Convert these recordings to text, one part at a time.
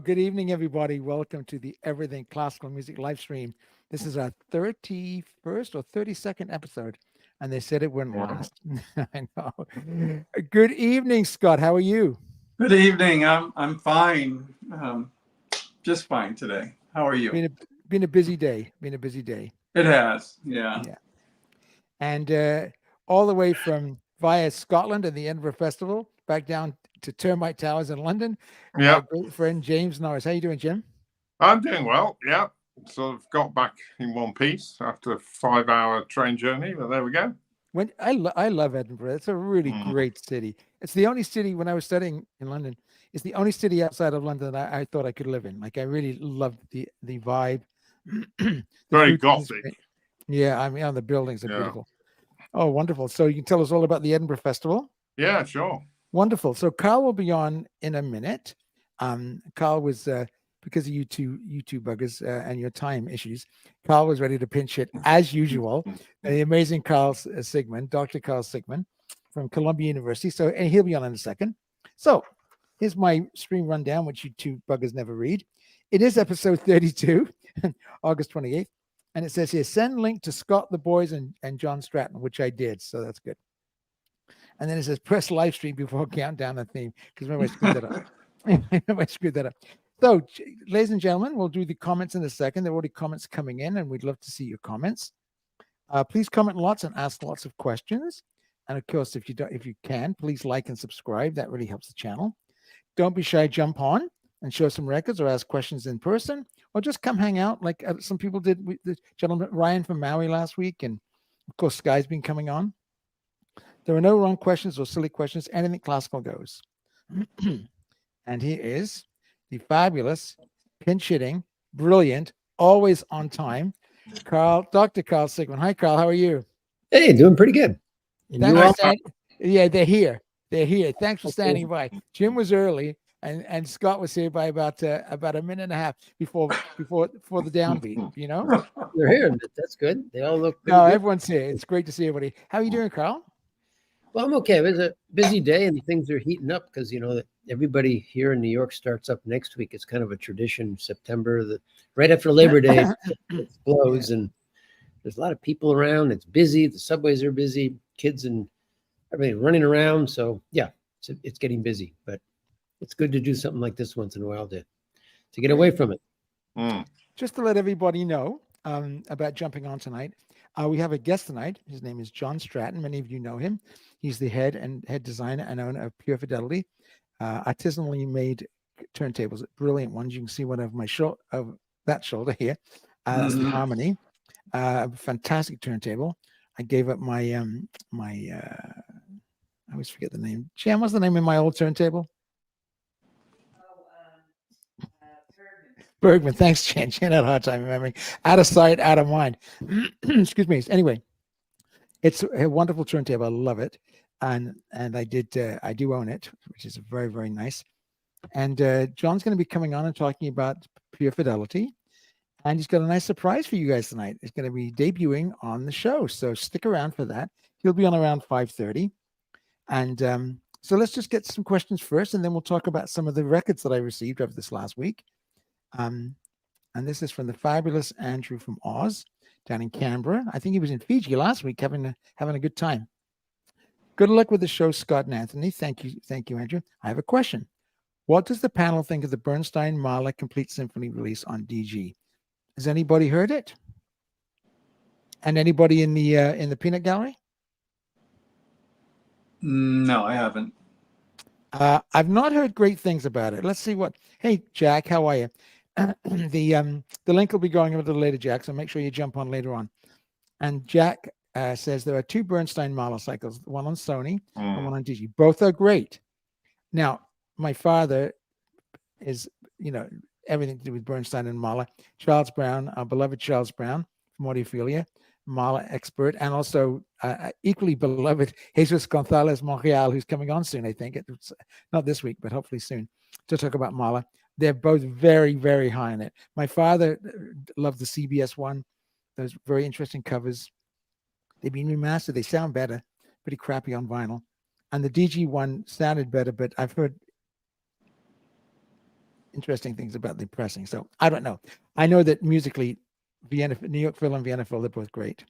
good evening, everybody. Welcome to the Everything Classical Music live stream. This is our 31st or 32nd episode, and they said it wouldn't last. I know. Good evening, Scott. How are you? Good evening. I'm fine. Just fine today. How are you? Been a busy day. Been a busy day. It has. Yeah. Yeah. And all the way from via Scotland and the Edinburgh Festival back down to Termite Towers in London. Yeah, Our great friend James Norris. How you doing, Jim? I'm doing well. Yeah, sort of got back in one piece after a 5-hour train journey, but there we go. When I love Edinburgh. It's a really great city. It's the only city when I was studying in London. It's the only city outside of London that I thought I could live in. Like I really loved the vibe. The Very food was gothic. great. Yeah, I mean, the buildings are Yeah. beautiful. Oh, wonderful! So you can tell us all about the Edinburgh Festival. Yeah, sure. Wonderful. So Carl will be on in a minute. Carl was because of you two buggers and your time issues. Carl was ready to pinch it as usual. The amazing Carl Sigmund, Dr. Carl Sigmund from Columbia University. So and he'll be on in a second. So here's my stream rundown, which you two buggers never read. It is episode 32, August 28th. And it says here, send link to Scott, the boys, and John Stratton, which I did. So that's good. And then it says press live stream before countdown the theme. Because remember, I screwed that up. I screwed that up. So, ladies and gentlemen, we'll do the comments in a second. There are already comments coming in, and we'd love to see your comments. Please comment lots and ask lots of questions. And of course, if you can, please like and subscribe. That really helps the channel. Don't be shy. Jump on and show some records or ask questions in person, or just come hang out like some people did with the gentleman Ryan from Maui last week. And of course, Sky's been coming on. There are no wrong questions or silly questions. Anything classical goes. And here is the fabulous, pinch-hitting, brilliant, always on time, Dr. Carl Sigmund. Hi, Carl. How are you? Hey, doing pretty good. Yeah, they're here. They're here. Thanks for standing by. Jim was early, and Scott was here by about a minute and a half before the downbeat. You know, they're here. That's good. They all look. No, good. Everyone's here. It's great to see everybody. How are you doing, Carl? Well, I'm okay. It was a busy day, and things are heating up because everybody here in New York starts up next week. It's kind of a tradition. September, right after Labor Day, it explodes, and there's a lot of people around. It's busy. The subways are busy. Kids and everybody running around. So yeah, it's getting busy. But it's good to do something like this once in a while to get away from it. Just to let everybody know about jumping on tonight. We have a guest tonight. His name is John Stratton. Many of you know him. He's the head designer and owner of Pure Fidelity, artisanally made turntables, brilliant ones. You can see one of my that shoulder here. That's the Harmony, fantastic turntable. I gave up my I always forget the name. Jan, what's the name of my old turntable? Bergman. Thanks, Jan. Jan had a hard time remembering. Out of sight, out of mind. Excuse me. Anyway, it's a wonderful turntable. I love it, and I do own it, which is very, very nice. And John's going to be coming on and talking about Pure Fidelity, and he's got a nice surprise for you guys tonight. It's going to be debuting on the show, so stick around for that. He'll be on around 5:30, and so let's just get some questions first, and then we'll talk about some of the records that I received over this last week. And this is from the fabulous Andrew from Oz down in Canberra. I think he was in Fiji last week having a good time. Good luck with the show, Scott and Anthony. Thank you, Andrew. I have a question. What does the panel think of the Bernstein Mahler Complete Symphony release on DG? Has anybody heard it? And anybody in the peanut gallery? No, I haven't. I've not heard great things about it. Let's see what. Hey, Jack, how are you? The link will be going a little later, Jack. So make sure you jump on later on. And Jack says there are two Bernstein Mahler cycles, one on Sony and one on DG. Both are great. Now, my father is, everything to do with Bernstein and Mahler. Charles Brown, our beloved Charles Brown from Audiophilia, Mahler expert, and also equally beloved Jesus Gonzalez Montreal, who's coming on soon, I think. It's not this week, but hopefully soon, to talk about Mahler. They're both very, very high on it. My father loved the CBS one. Those very interesting covers. They've been remastered. They sound better. Pretty crappy on vinyl. And the DG one sounded better, but I've heard interesting things about the pressing. So I don't know. I know that musically, New York Phil and Vienna Phil, they're both great.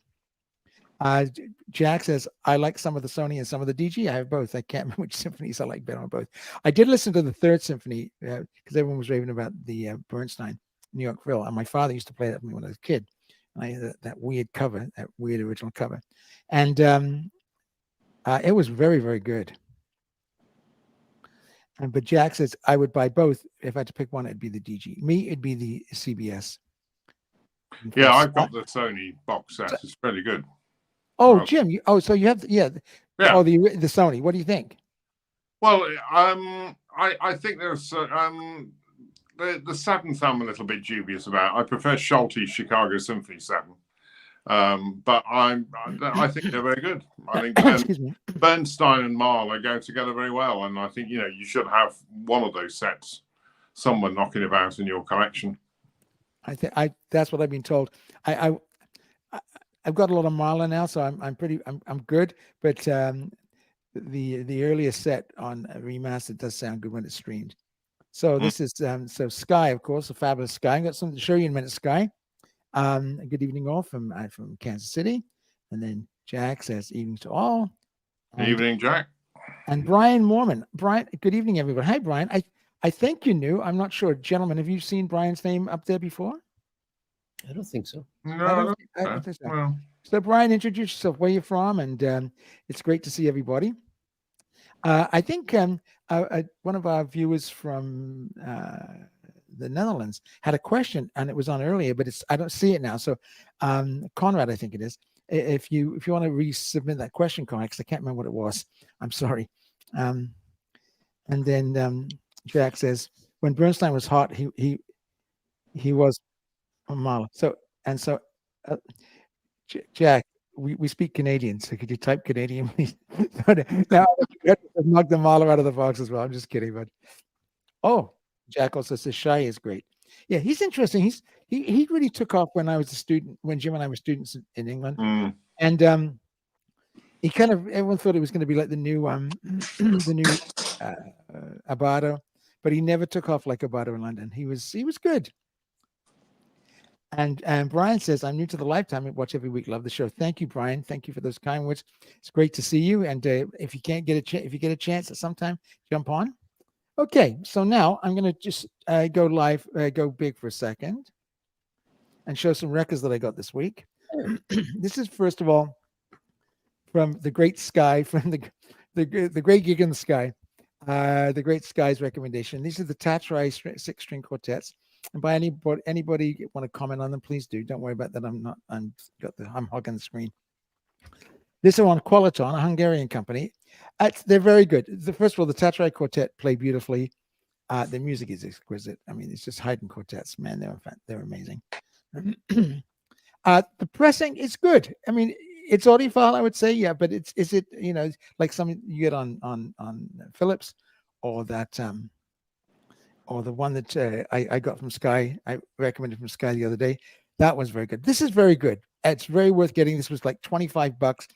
Jack says, I like some of the Sony and some of the DG. I have both. I can't remember which symphonies I like better on both. I did listen to the third symphony because everyone was raving about the Bernstein New York Phil. And my father used to play that for me when I was a kid. And I had that weird cover, that weird original cover. And it was very, very good. But Jack says, I would buy both. If I had to pick one, it'd be the DG. Me, it'd be the CBS. Yeah, I've got the Sony box set. It's really good. Oh, Jim. So you have, Yeah. Oh, the Sony. What do you think? Well, I think there's the seventh I'm a little bit dubious about. I prefer Scholte's Chicago Symphony 7. But I think they're very good. I think Excuse me. Bernstein and Mahler go together very well, and I think you should have one of those sets somewhere knocking about in your collection. That's what I've been told. I've got a lot of Mahler now, so I'm good. But the earliest set on remaster does sound good when it's streamed. So this is so Sky, of course, a fabulous Sky. I've got something to show you in a minute, Sky. Good evening all from Kansas City. And then Jack says evening to all. Evening, Jack. And Brian Mormon. Brian, good evening, everybody. Hi, Brian. I think you knew. I'm not sure. Gentlemen, have you seen Brian's name up there before? I don't think so. No, I don't think so. Well, So, Brian, introduce yourself, where you're from, and it's great to see everybody. I think one of our viewers from the Netherlands had a question, and it was on earlier, but I don't see it now. So, Conrad, I think it is. If you want to resubmit that question, Conrad, because I can't remember what it was. I'm sorry. And then Jack says, when Bernstein was hot, he was on Mahler. So Jack, we speak Canadian, so could you type Canadian, please? Now knock the Mahler out of the box as well. I'm just kidding, but Jack also says Shai is great. Yeah, he's interesting. He really took off when I was a student, when Jim and I were students in England, and he kind of everyone thought it was going to be like the new Abbado, but he never took off like Abbado in London. He was good. And Brian says, I'm new to the Lifetime. I watch every week. Love the show. Thank you, Brian. Thank you for those kind words. It's great to see you. And if you can't get if you get a chance at some time, jump on. Okay, so now I'm going to just go live, go big for a second, and show some records that I got this week. This is first of all from the Great Sky, from the Great Gig in the Sky, the Great Sky's recommendation. These are the Tatrai 6-string quartets. And by anybody want to comment on them, please do. Don't worry about that. I'm hogging the screen. This one, Qualiton, a Hungarian company. They're very good. First of all, the Tatrai quartet play beautifully. The music is exquisite. I mean, it's just Haydn quartets, man. They're amazing. The pressing is good. I mean, it's audiophile, I would say, yeah. But is it like something you get on Philips, or that or the one that I got from Sky, I recommended from Sky the other day. That was very good. This is very good. It's very worth getting. This was like $25.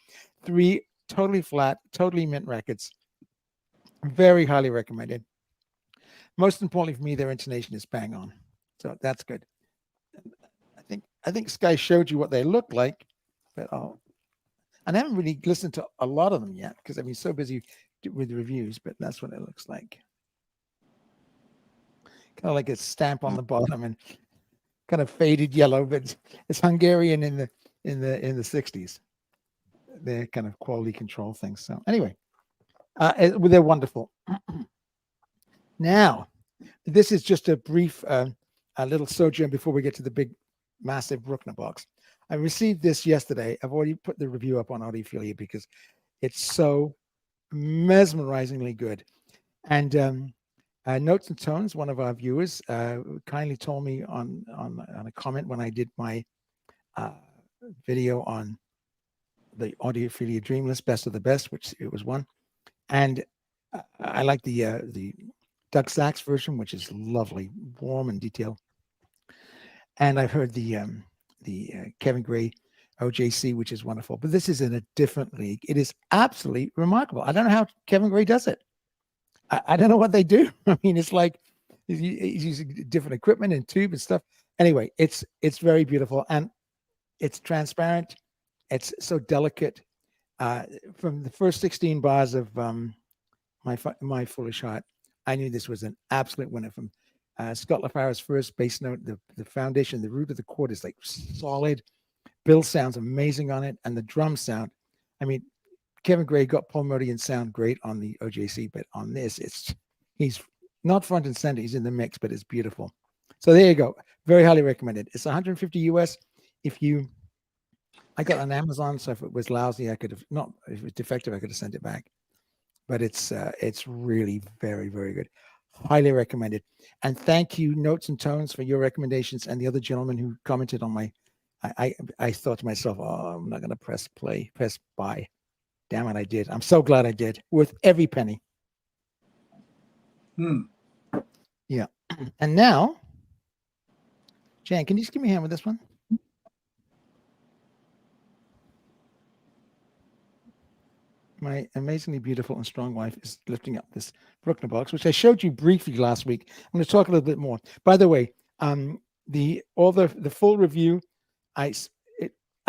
3 totally flat, totally mint records. Very highly recommended. Most importantly for me, their intonation is bang on. So that's good. I think Sky showed you what they look like, but and I haven't really listened to a lot of them yet because I've been so busy with reviews, but that's what it looks like. Kind of like a stamp on the bottom and kind of faded yellow, but it's Hungarian in the 60s. They're kind of quality control things. So anyway, they're wonderful. Now, this is just a brief, a little sojourn before we get to the big, massive Bruckner box. I received this yesterday. I've already put the review up on Audiophilia because it's so mesmerizingly good. And Notes and Tones, one of our viewers, kindly told me on a comment when I did my video on the Audiophilia Dream List, Best of the Best, which it was one. And I like the Doug Sachs version, which is lovely, warm and detailed. And I've heard the Kevin Gray OJC, which is wonderful. But this is in a different league. It is absolutely remarkable. I don't know how Kevin Gray does it. I don't know what they do. I mean, it's like, he's using different equipment and tube and stuff. Anyway, it's very beautiful, and it's transparent. It's so delicate. From the first 16 bars of my Foolish Heart, I knew this was an absolute winner. From Scott LaFara's first bass note, the foundation, the root of the chord is like solid. Bill sounds amazing on it, and the drum sound. I mean, Kevin Gray got Paul Motian sound great on the OJC, but on this, he's not front and center. He's in the mix, but it's beautiful. So there you go. Very highly recommended. It's 150 US. I got it on Amazon, so if it was lousy, I could have not. If it was defective, I could have sent it back. But it's really very, very good. Highly recommended. And thank you, Notes and Tones, for your recommendations, and the other gentleman who commented on my. I thought to myself, oh, I'm not going to press buy. Damn it, I did. I'm so glad I did. Worth every penny. Yeah. And now, Jan, can you just give me a hand with this one? My amazingly beautiful and strong wife is lifting up this Bruckner box, which I showed you briefly last week. I'm going to talk a little bit more. By the way, the full review, I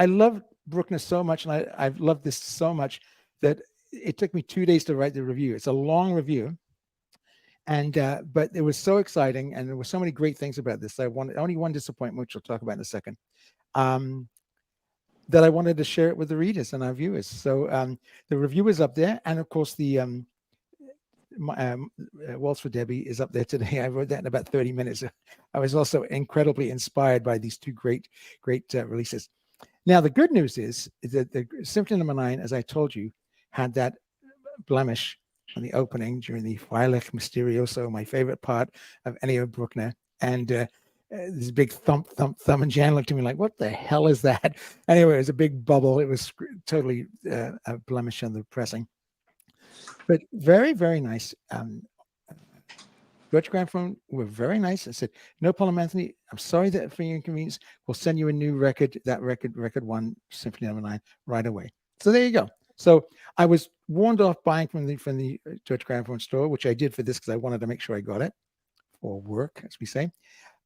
love Bruckner so much, and I've loved this so much that it took me 2 days to write the review. It's a long review, and but it was so exciting, and there were so many great things about this. Only one disappointment, which we'll talk about in a second. That I wanted to share it with the readers and our viewers. So the review is up there, and of course the Waltz for Debbie is up there today. I wrote that in about 30 minutes. I was also incredibly inspired by these two great releases. Now the good news is that the Symphony No. 9, as I told you, had that blemish on the opening during the Feierlich Mysterioso, my favorite part of Ennio Bruckner, and this big thump, and Jan looked at me like, what the hell is that? Anyway, it was a big bubble. It was totally a blemish on the pressing. But very, very nice. Deutsche Grammophon were very nice. I said, no problem, Anthony. I'm sorry that for your inconvenience. We'll send you a new record, record 1, Symphony No. 9, right away. So there you go. So I was warned off buying from the Deutsche Grammophon store, which I did for this because I wanted to make sure I got it for work, as we say.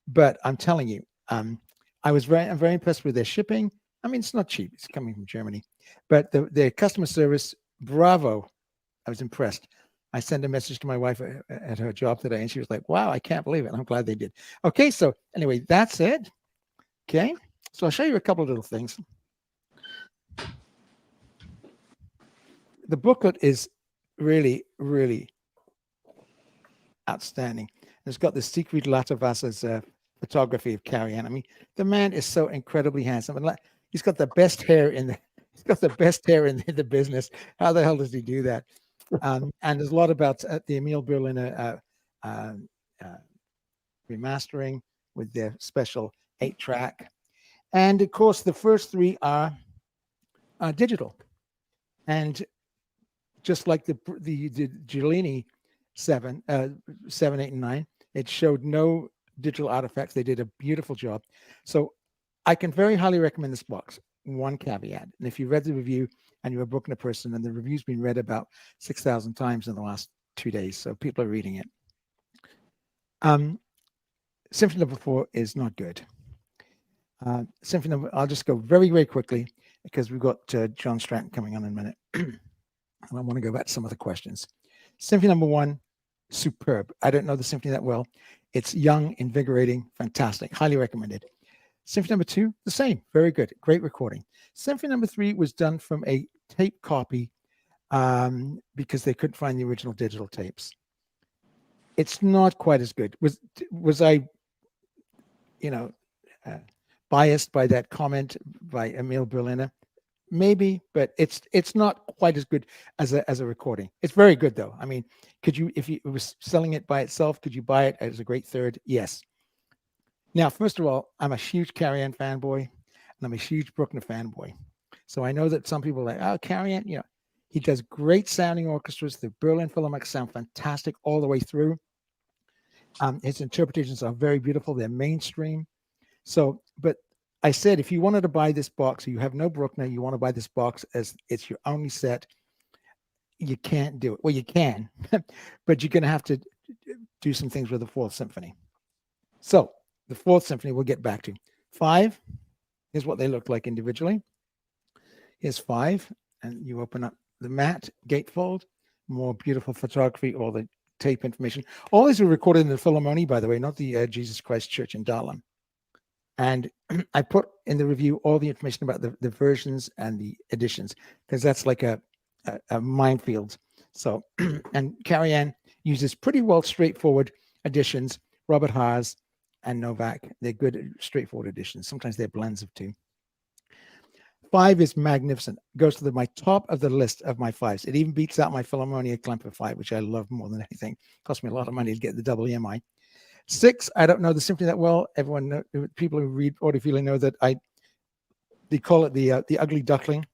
But I'm telling you, I'm very impressed with their shipping. I mean, it's not cheap. It's coming from Germany. But their customer service, bravo. I was impressed. I sent a message to my wife at her job today, and she was like, wow, I can't believe it. I'm glad they did. Okay, so anyway, that's it. Okay, so I'll show you a couple of little things. The booklet is really, really outstanding. It's got the Siegfried Latterwasser's photography of Carrie-Anne. I mean, the man is so incredibly handsome, and he's got the best hair in the business. How the hell does he do that? And there's a lot about the Emil Berliner remastering with their special 8-track, and of course the first 3 are digital, and just like the Giulini 7, 8, and 9, it showed no digital artifacts. They did a beautiful job. So I can very highly recommend this box. One caveat, and if you read the review and you're a Bruckner person, and the review's been read about 6,000 times in the last 2 days, so people are reading it. Symphony No. 4 is not good. Symphony No. I'll just go very, very quickly because we've got John Stratton coming on in a minute. And I want to go back to some of the questions. Symphony No. 1, superb. I don't know the symphony that well. It's young, invigorating, fantastic. Highly recommended. Symphony No. 2, the same. Very good. Great recording. Symphony No. 3 was done from a tape copy because they couldn't find the original digital tapes. It's not quite as good. Was I, biased by that comment by Emil Berliner? Maybe, but it's not quite as good as a recording. It's very good though. I mean, if you was selling it by itself, could you buy it as a great third? Yes. Now, first of all, I'm a huge Carrie-Anne fanboy, and I'm a huge Bruckner fanboy. So I know that some people are like, oh, Carrie-Anne, he does great sounding orchestras. The Berlin Philharmonic sound fantastic all the way through. His interpretations are very beautiful. They're mainstream. So, but I said, if you wanted to buy this box, or you have no Bruckner, you want to buy this box as it's your only set, you can't do it. Well, you can, but you're going to have to do some things with the Fourth Symphony. So the Fourth Symphony we'll get back to. 5, here's what they look like individually. Here's 5, and you open up the matte gatefold, more beautiful photography, all the tape information. All these were recorded in the Philharmonie, by the way, not the Jesus Christ Church in Dahlem. And I put in the review all the information about the versions and the editions, because that's like a minefield. So, and Carrie-Anne uses pretty well straightforward editions, Robert Haas and Novak. They're good, straightforward editions. Sometimes they're blends of two. 5 is magnificent. Goes to my top of the list of my 5s. It even beats out my Philharmonia Klemper 5, which I love more than anything. Cost me a lot of money to get the double EMI. 6, I don't know the symphony that well. Everyone, people who read audiophile know that they call it the Ugly Duckling,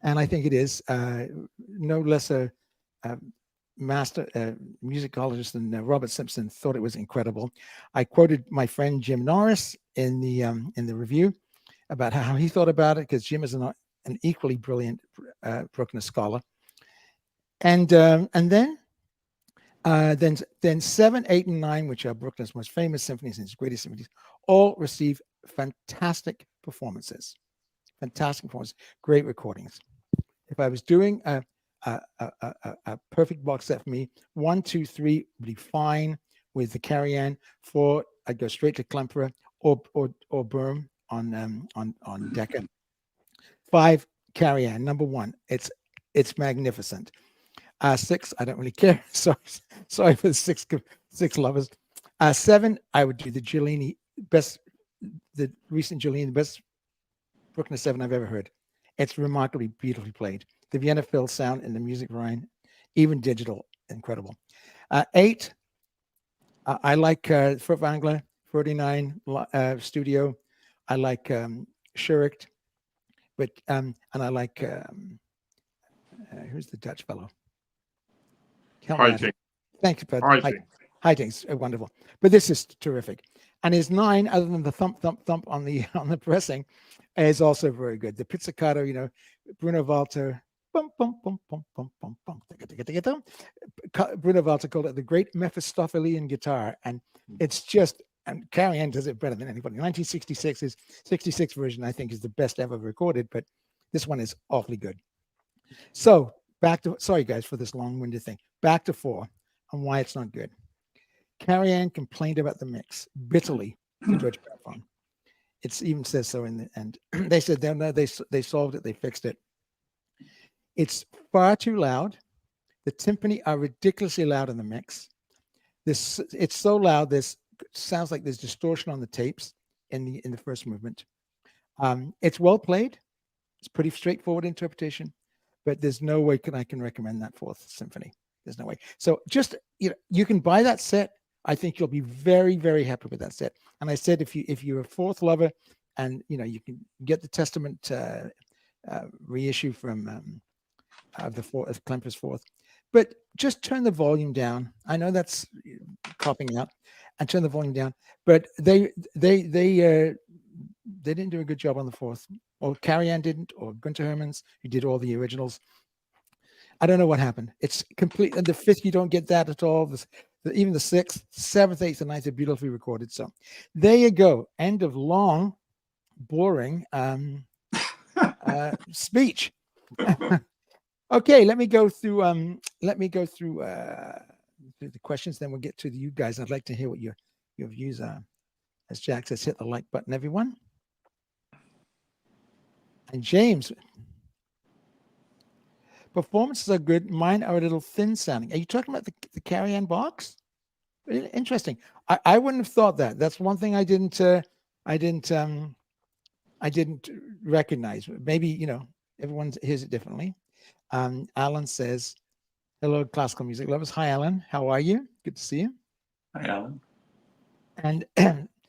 and I think it is no less a master musicologist than Robert Simpson thought it was incredible. I quoted my friend Jim Norris in the review about how he thought about it, because Jim is an equally brilliant Bruckner scholar. And then 7, 8, and 9, which are Bruckner's most famous symphonies and his greatest symphonies, all receive fantastic performances. Fantastic performances, great recordings. If I was doing a perfect box set for me, 1, 2, 3 would be fine with the Carrie-Anne. 4, I'd go straight to Klemperer or Böhm on Decca. 5, Carrie-Anne, number 1. It's magnificent. 6, I don't really care. Sorry for the six lovers. 7, I would do the Giulini, the recent Giulini, best Bruckner 7 I've ever heard. It's remarkably beautifully played. The Vienna Phil sound in the Music Rhine, even digital, incredible. 8, I like Furtwängler 49 studio. I like Schuricht, but and I like who's the Dutch fellow? Heiting. Thank you, Bud. Heiting. Heiting's wonderful, but this is terrific. And his 9, other than the thump on the pressing, is also very good. The pizzicato, Bruno Walter, bum bum bum bum bum bum bum. Bruno Walter called it the great Mephistophelian guitar, and it's just. And Carrie-Anne does it better than anybody. 66 version, I think, is the best ever recorded, but this one is awfully good. So back to, sorry guys for this long-winded thing. Back to 4 and why it's not good. Carrie-Anne complained about the mix bitterly to Deutsche Grammophon. It even says so in the end. They said they solved it, they fixed it. It's far too loud. The timpani are ridiculously loud in the mix. It's so loud. This sounds like there's distortion on the tapes in the first movement. It's well played. It's pretty straightforward interpretation, but there's no way I can recommend that 4th symphony. There's no way. So just you can buy that set. I think you'll be very, very happy with that set. And I said if you're a 4th lover, and you can get the Testament reissue from of Klemper's 4th, but just turn the volume down. I know that's copping out, and turn the volume down. But they didn't do a good job on the 4th, or Carrie-Anne didn't, or Günther Hermanns, who did all the originals. I don't know what happened. It's complete. And the 5th, you don't get that at all. Even the 6th, 7th, 8th, and 9th are beautifully recorded. So there you go. End of long, boring speech. Okay, let me go through the questions, then we'll get to you guys. I'd like to hear what your views are. As Jack says, hit the like button, everyone. And James, performances are good. Mine are a little thin sounding. Are you talking about the Carrie-Anne box? Interesting. I wouldn't have thought that. That's one thing I didn't recognize. Maybe everyone hears it differently. Alan says, hello, classical music lovers. Hi, Alan. How are you? Good to see you. Hi, Alan. And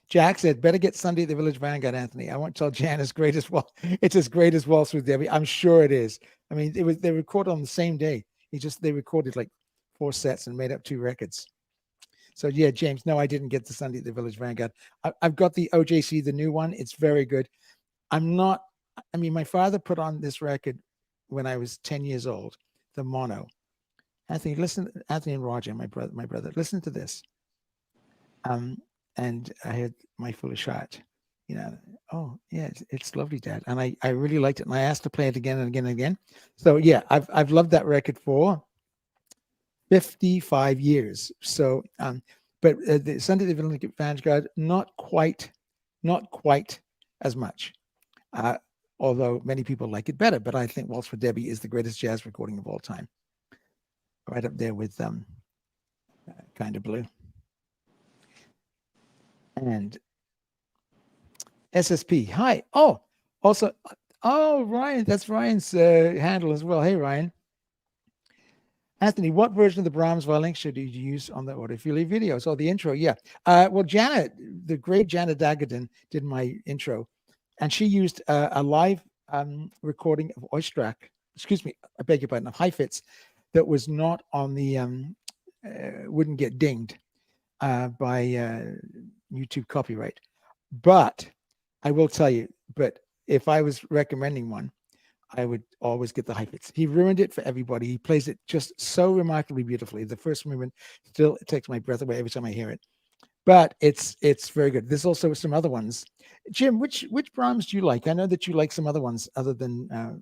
Jack said, better get Sunday at the Village Vanguard, Anthony. I won't tell Jan it's as great as Waltz with Debbie. I'm sure it is. I mean, they recorded on the same day. They recorded like 4 sets and made up 2 records. So yeah, James, no, I didn't get the Sunday at the Village Vanguard. I've got the OJC, the new one. It's very good. My father put on this record when I was 10 years old, the mono. Anthony, listen, Anthony and Roger, my brother, listen to this. And I had my full shot, you know. Oh yeah, it's lovely, Dad, and I really liked it, and I asked to play it again and again and again. So yeah, I've loved that record for 55 years. So but the Sunday the Villain Vanguard, not quite as much. Although many people like it better, but I think Waltz for Debbie is the greatest jazz recording of all time. Right up there with Kind of Blue. And SSP. Hi. Oh, also, Ryan. That's Ryan's handle as well. Hey, Ryan. Anthony, what version of the Brahms violin should you use on the Audiophile videos? Oh, the intro. Yeah. Well, Janet, the great Janet Dagadin, did my intro, and she used a live recording of Oistrakh. Excuse me, I beg your pardon, of Heifetz, that was not on the wouldn't get dinged by YouTube copyright. But I will tell you, but if I was recommending one, I would always get the Heifetz. He ruined it for everybody. He plays it just so remarkably beautifully. The first movement still takes my breath away every time I hear it. But it's very good. There's also some other ones. Jim, which Brahms do you like? I know that you like some other ones other than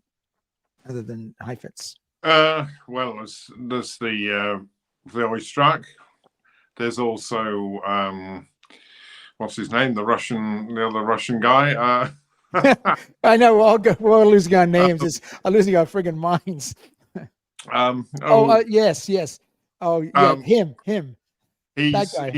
Heifetz. Well, there's the Oistrakh. There's also what's his name? The other Russian guy. I know we're all losing our names. I'm losing our friggin' minds. Yes. Oh yeah, him. He does it.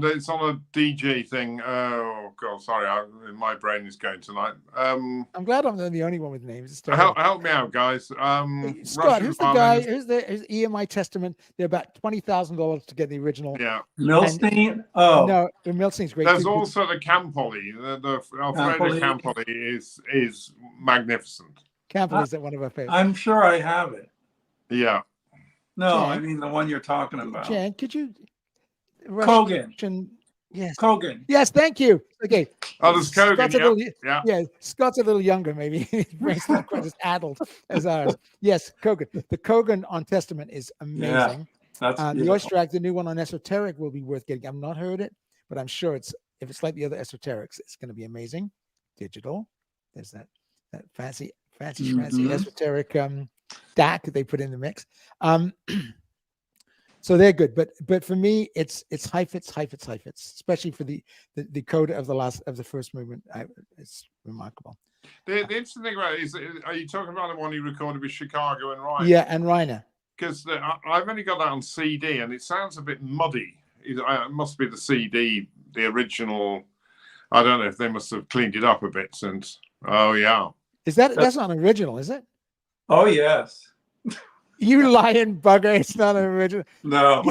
It's on a DJ thing. Oh God, sorry, my brain is going tonight. I'm glad I'm not the only one with names. Help me out, guys. Scott, who's the guy? Who's EMI Testament? They're about $20,000 to get the original. Yeah, Milstein. No, Milstein's great. There's also the Campoli. The Alfredo Campoli is magnificent. Campoli is one of our favorites. I'm sure I have it. Yeah. No, Jan, I mean the one you're talking about. Jan, could you? Kogan. Yes. Kogan. Yes, thank you. Okay. Oh, there's Kogan. Yeah, Scott's a little younger, maybe. His brain's not quite as addled as ours. Yes, Kogan. The Kogan on Testament is amazing. Yeah, that's the Oistrakh, the new one on Esoteric, will be worth getting. I've not heard it, but I'm sure if it's like the other Esoterics, it's going to be amazing. Digital. There's that fancy Esoteric DAC that they put in the mix. So they're good, but for me, it's Heifetz, especially for the coda of the first movement. It's remarkable. The interesting thing about it is, are you talking about the one he recorded with Chicago and Reiner? Yeah, and Reiner. Because I've only got that on CD, and it sounds a bit muddy. It must be the CD, the original. I don't know if they must have cleaned it up a bit since. Oh yeah. That's not original, is it? Oh yes. You lying bugger! It's not an original. No.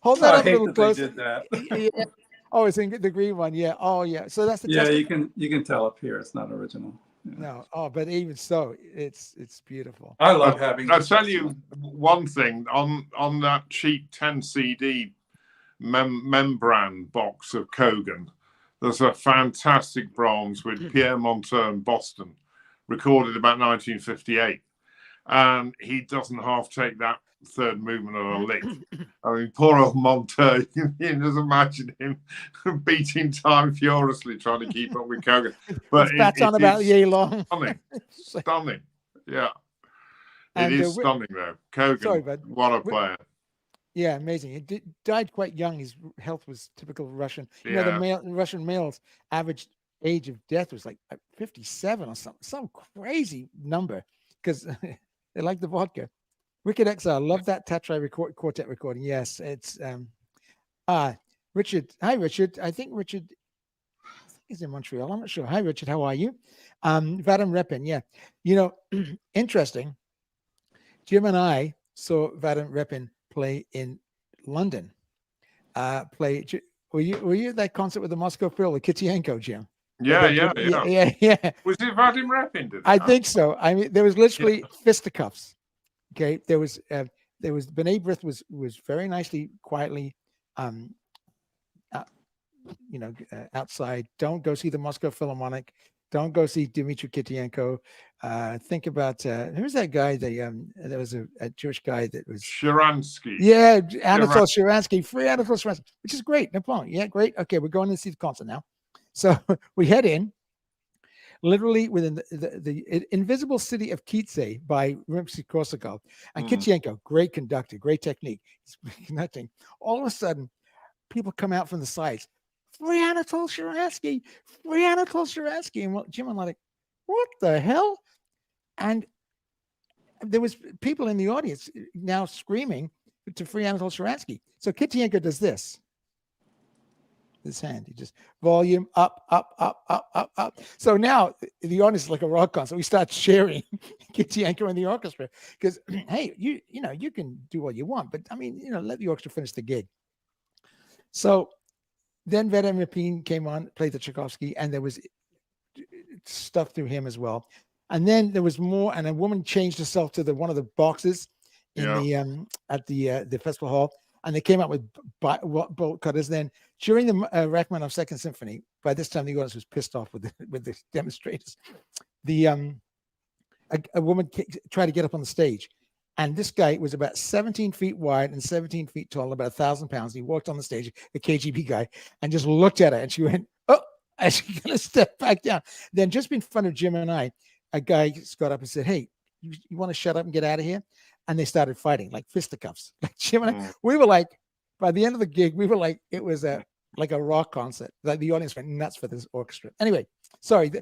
Hold that up a little closer. Did that. Yeah. Oh, it's in the green one. Yeah. Oh, yeah. So that's the Testament. You can tell up here it's not original. Yeah. No. Oh, but even so, it's beautiful. I love having. I'll tell you one thing on that cheap 10 CD membrane box of Kogan. There's a fantastic Brahms with Pierre Monteux, Boston, recorded about 1958. And he doesn't half take that third movement on a lick. I mean, poor old Monteux, you can just imagine him beating time furiously trying to keep up with Kogan. But it's on about a year long. Stunning. Yeah. It is stunning, though. Kogan, what a player. Yeah, amazing. He died quite young. His health was typical Russian. You know, the Russian males' average age of death was like 57 or some crazy number, because they like the vodka. Wicked Exile, love that Tetra quartet recording. Yes, it's Richard. Hi, Richard. I think Richard is in Montreal. I'm not sure. Hi, Richard. How are you? Vadim Repin. Yeah, you know, interesting. Jim and I saw Vadim Repin play in London. Were you at that concert with the Moscow Phil, the Kitienko, Jim? Yeah. Was it Vadim Repin? I think so. I mean, there was literally fisticuffs. Okay, there was B'nai B'rith was very nicely, quietly, outside. Don't go see the Moscow Philharmonic. Don't go see Dmitry Kitienko. Think about who's that guy? There was a Jewish guy that was Sharansky. yeah, Anatol Sharansky, free Anatol Sharansky, which is great. No problem. Yeah, great. Okay, we're going to see the concert now. So we head in. Literally within the invisible city of Kielce by Rimsky-Korsakov. And Kitienko, great conductor, great technique. He's connecting. All of a sudden, people come out from the sides. Free Anatol Sharansky, free Anatol Sharansky. And Jim and I like, what the hell? And there was people in the audience now screaming to free Anatol Sharansky. So Kitienko does this. His hand, he just volume up, up, up, up, up, up. So now the audience is like a rock concert. We start cheering Kitienko and the orchestra because, hey, you know, you can do what you want, but I mean, you know, let the orchestra finish the gig. So then Vedem Rapin came on, played the Tchaikovsky, and there was stuff through him as well. And then there was more, and a woman changed herself to one of the boxes in the at the festival hall. And they came out with bolt cutters. Then during the Rachmaninoff Second Symphony, by this time the audience was pissed off with the demonstrators. A woman tried to get up on the stage, and this guy was about 17 feet wide and 17 feet tall, about 1,000 pounds. He walked on the stage, the KGB guy, and just looked at her, and she went, "Oh!" And she's gonna step back down. Then, just in front of Jim and I, a guy got up and said, "Hey, you want to shut up and get out of here?" And they started fighting like fisticuffs. Like Jim and I, we were like, by the end of the gig, we were like, it was like a rock concert. Like the audience went nuts for this orchestra. Anyway, sorry,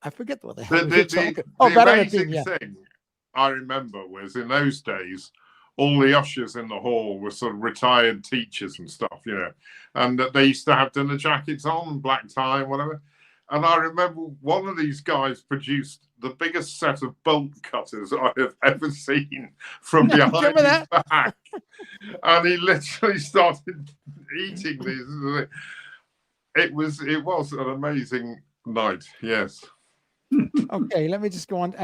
I forget what the hell we were talking. The amazing thing I remember was in those days, all the ushers in the hall were sort of retired teachers and stuff, you know, and they used to have dinner jackets on, black tie, whatever. And I remember one of these guys produced the biggest set of bolt cutters I have ever seen from behind his back. And he literally started eating these. It was an amazing night, yes. Okay, let me just go on.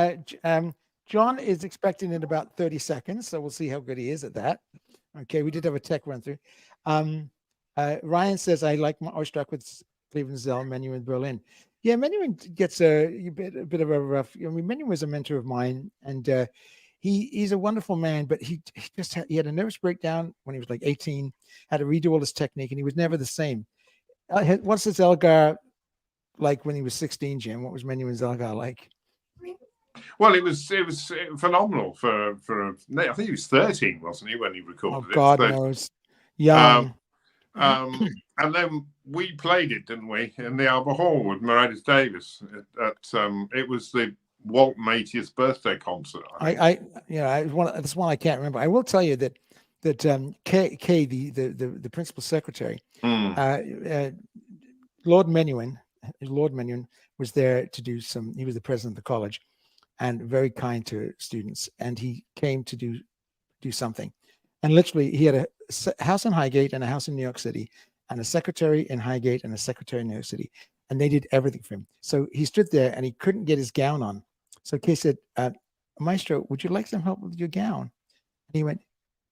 John is expecting in about 30 seconds, so we'll see how good he is at that. Okay, we did have a tech run through. Ryan says, I like my Oistrakh with Cleveland Zell, Menuhin in Berlin. Yeah, Menuhin gets a bit of a rough. I mean, Menuhin was a mentor of mine, and he's a wonderful man. But he had a nervous breakdown when he was like 18. Had to redo all his technique, and he was never the same. What's his Elgar like when he was 16, Jim? What was Menuhin's Elgar like? Well, it was phenomenal for I think he was 13, wasn't he, when he recorded it? God knows. Young. And then we played it, didn't we, in the Albert Hall with Meredith Davis. It was the Walt 80th birthday concert. That's one I can't remember. I will tell you that Kay, the principal secretary, Lord Menuhin was there to do some. He was the president of the college, and very kind to students. And he came to do something, and literally he had a house in Highgate and a house in New York City, and a secretary in Highgate and a secretary in New York City, and they did everything for him. So he stood there and he couldn't get his gown on. So Kay said, "Maestro, would you like some help with your gown?" And he went,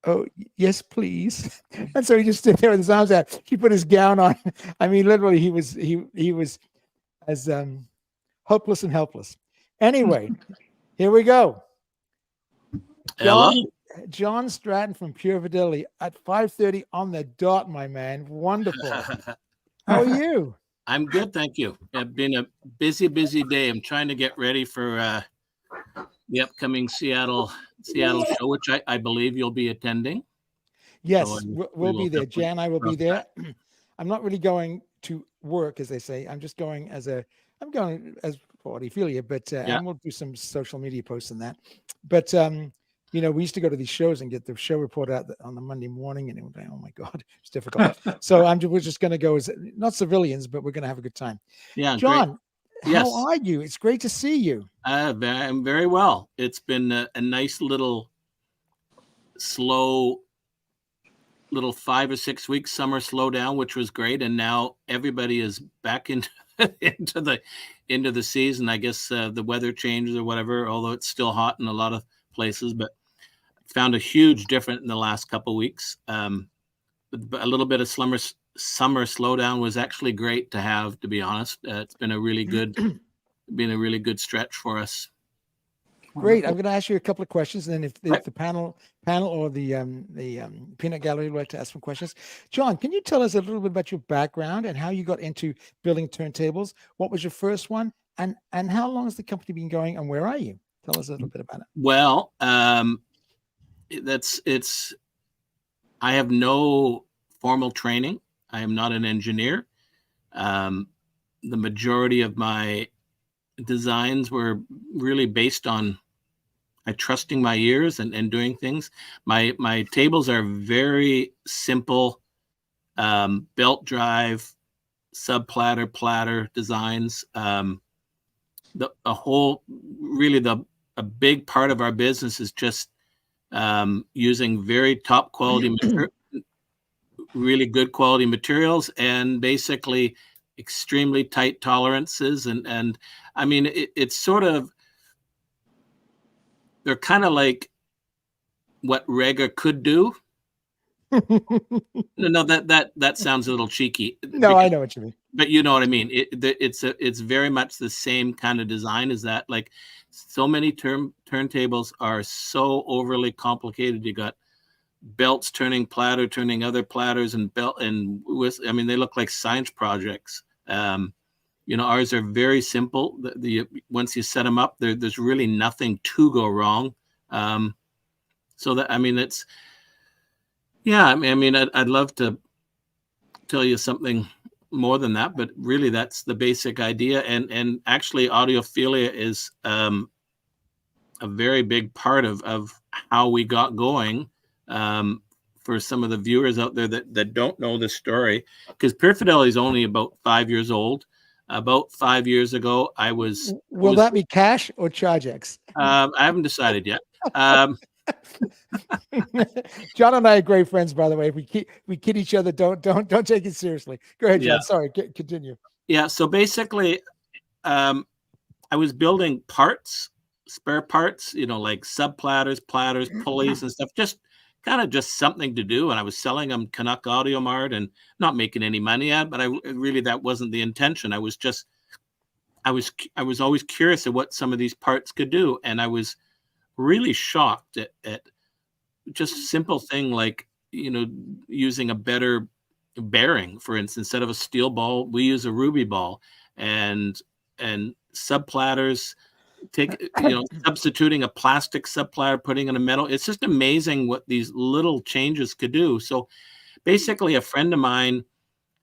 "Oh, yes, please." And so he just stood there with his arms out. He put his gown on. I mean, literally, he was as hopeless and helpless. Anyway, here we go. John Stratton from Pure Fidelity at 5:30 on the dot, my man. Wonderful. How are you? I'm good, thank you. It's been a busy day. I'm trying to get ready for the upcoming Seattle show, which I believe you'll be attending. Yes, so we'll be there. Jan and I will be there. I'm not really going to work, as they say. I'm going as Audiphilia, but and we'll do some social media posts and that. But we used to go to these shows and get the show report out on the Monday morning, and it was like, oh my God, it's difficult. So we're just going to go as not civilians, but we're going to have a good time. Yeah, John, how are you? It's great to see you. I'm very well. It's been a nice little slow 5 or 6 weeks summer slowdown, which was great, and now everybody is back into the season. I guess the weather changes or whatever, although it's still hot in a lot of places, but found a huge difference in the last couple of weeks. A little bit of summer slowdown was actually great to have, to be honest. It's been a really good been a really good stretch for us. Great. I'm going to ask you a couple of questions, and then if Right. the panel or the peanut gallery would like to ask some questions. John, can you tell us a little bit about your background and how you got into building turntables? What was your first one, and how long has the company been going, and where are you? Tell us a little bit about it. Well, I have no formal training. I am not an engineer. The majority of my designs were really based on trusting my ears and doing things. My tables are very simple, belt drive, sub platter designs. A big part of our business is just using very top quality, really good quality materials, and basically extremely tight tolerances. And I mean, it's sort of, they're kind of like what Rega could do. No, that sounds a little cheeky. No, I know what you mean. But you know what I mean. It's very much the same kind of design as that. Like, so many turntables are so overly complicated. You got belts turning platter, turning other platters, and I mean, they look like science projects. Ours are very simple. Once you set them up, there's really nothing to go wrong. So that, I mean, it's, yeah, I mean, I'd love to tell you something more than that, but really that's the basic idea. And actually audiophilia is a very big part of how we got going. For some of the viewers out there that don't know the story, because Pure Fidelity is only about 5 years old. About 5 years ago, Will that be cash or Chargex? I haven't decided yet. John and I are great friends, by the way. We kid each other. Don't take it seriously. Go ahead, John. Yeah. Sorry, continue. Yeah. So basically, I was building parts, spare parts, like sub platters, pulleys, and stuff. Just something to do. And I was selling them Canuck Audio Mart and not making any money at. But that wasn't the intention. I was always curious of what some of these parts could do, and I was really shocked at just a simple thing like, using a better bearing. For instance, instead of a steel ball, we use a ruby ball, and sub platters, substituting a plastic sub platter, putting in a metal. It's just amazing what these little changes could do. So basically, a friend of mine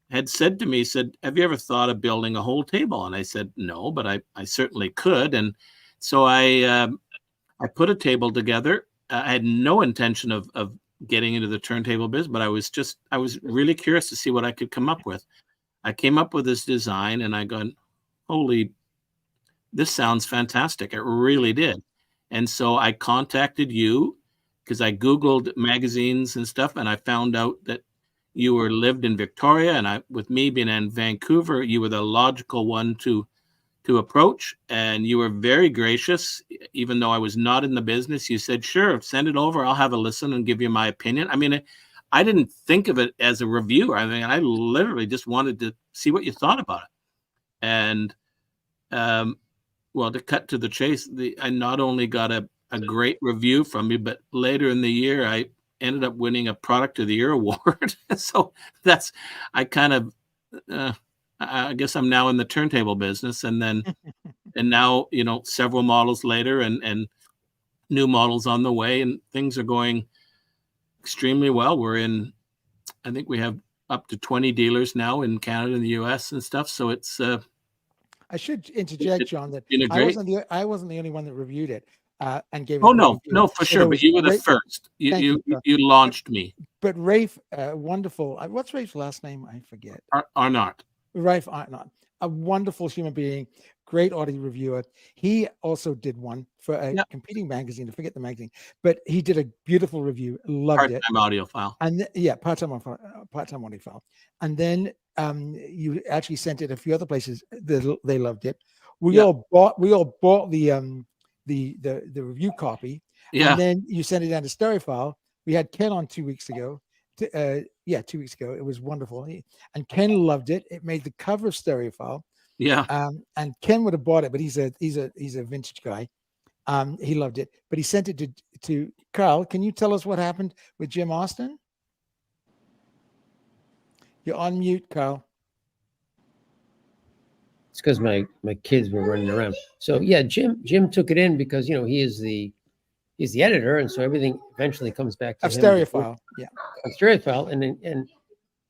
had said to me, have you ever thought of building a whole table? And I said, no, but I certainly could. And so I put a table together. I had no intention of getting into the turntable business, but I was really curious to see what I could come up with. I came up with this design, and I gone, holy, this sounds fantastic. It really did. And so I contacted you because I Googled magazines and stuff, and I found out that you lived in Victoria, and with me being in Vancouver, you were the logical one to approach, and you were very gracious. Even though I was not in the business, you said, sure, send it over. I'll have a listen and give you my opinion. I mean, I didn't think of it as a review. I mean, I literally just wanted to see what you thought about it. And, well, to cut to the chase, I not only got a great review from you, but later in the year, I ended up winning a Product of the Year award. So I guess I'm now in the turntable business, and now, several models later and new models on the way, and things are going extremely well. I think we have up to 20 dealers now in Canada and the US and stuff. So it's, I should interject, John, that I wasn't the only one that reviewed it and gave it. Oh, no, for sure. But you were the first. You launched me. But Rafe, wonderful. What's Rafe's last name? I forget. Arnott. Rafe Arnott, a wonderful human being, great audio reviewer. He also did one for a competing magazine. I forget the magazine, but he did a beautiful review. Loved it. Part-time audiophile. And part-time audiophile. And then you actually sent it a few other places. They loved it. We all bought the review copy. Yeah. And then you sent it down to Stereophile. We had Ken on 2 weeks ago. 2 weeks ago. It was wonderful. And Ken loved it. It made the cover of Stereophile. Yeah. And Ken would have bought it, but he's a vintage guy. He loved it, but he sent it to Carl. Can you tell us what happened with Jim Austin? You're on mute, Carl. It's because my kids were running around. So yeah, Jim took it in because he's the editor, and so everything eventually comes back to Of him. Stereophile, yeah. Of Stereophile, and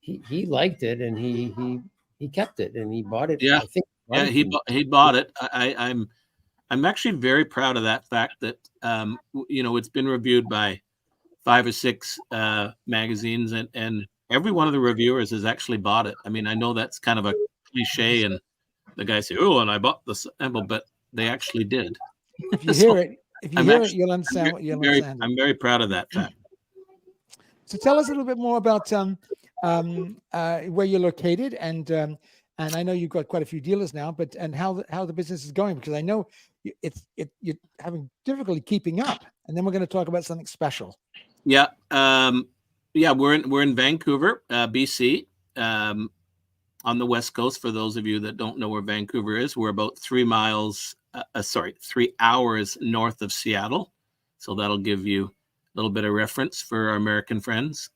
he liked it, and he kept it, and he bought it. Yeah. I think. Yeah, he bought it. I'm actually very proud of that fact that it's been reviewed by 5 or 6 magazines, and every one of the reviewers has actually bought it. I mean, I know that's kind of a cliche, and the guys say, "Oh, and I bought the sample," but they actually did. If you hear it, you'll understand what you'll very, understand. I'm very proud of that fact. So tell us a little bit more about where you're located, and I know you've got quite a few dealers now, but how the business is going, because I know you're having difficulty keeping up. And then we're going to talk about something special. Yeah, we're in Vancouver, BC, on the West Coast. For those of you that don't know where Vancouver is, we're about 3 hours north of Seattle. So that'll give you a little bit of reference for our American friends.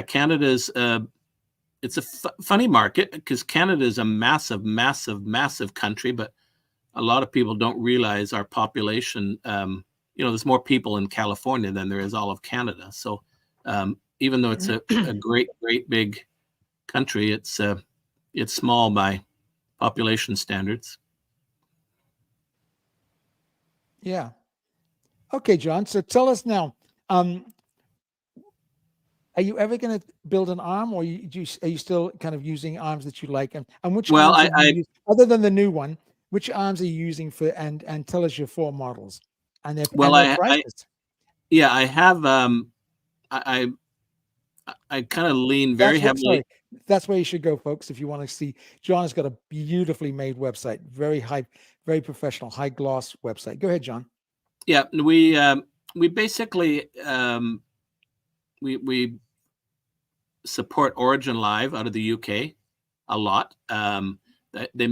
Canada's it's a funny market, because Canada is a massive, massive, massive country, but a lot of people don't realize our population. There's more people in California than there is all of Canada. So even though it's a great, great big country, it's small by population standards. Yeah. Okay, John. So tell us now. Are you ever going to build an arm, or are you still kind of using arms that you like? And which arms are you using, other than the new one? Which arms are you using for? And tell us your 4 models and their prices. I have. I kind of lean very heavily. Sorry, that's where you should go, folks, if you want to see. John has got a beautifully made website, very high, very professional, high gloss website. Go ahead, John. Yeah, we basically we support Origin Live out of the UK a lot. They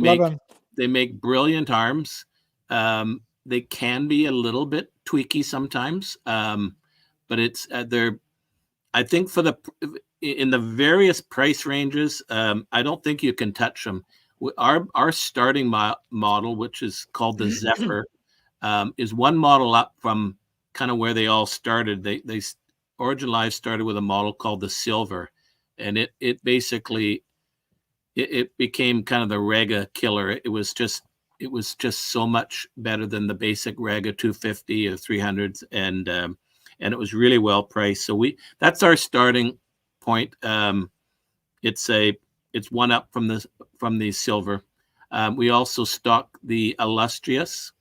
make brilliant arms. They can be a little bit tweaky sometimes, but it's I think in the various price ranges, I don't think you can touch them. Our starting model, which is called the Zephyr, is one model up from kind of where they all started. They Origin Live started with a model called the Silver, and it basically it became kind of the Rega killer. It was just so much better than the basic Rega 250 or 300s, and it was really well priced. So that's our starting point. It's one up from the Silver. We also stock the Illustrious.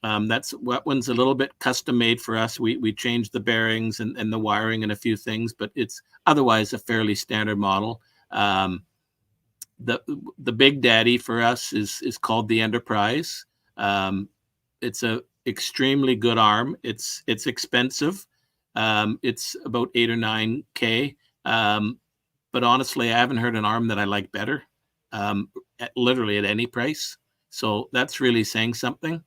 That one's a little bit custom made for us. We changed the bearings and the wiring and a few things, but it's otherwise a fairly standard model. The big daddy for us is called the Enterprise. It's a extremely good arm. It's expensive. It's about 8 or 9K. But honestly, I haven't heard an arm that I like better, literally at any price. So that's really saying something.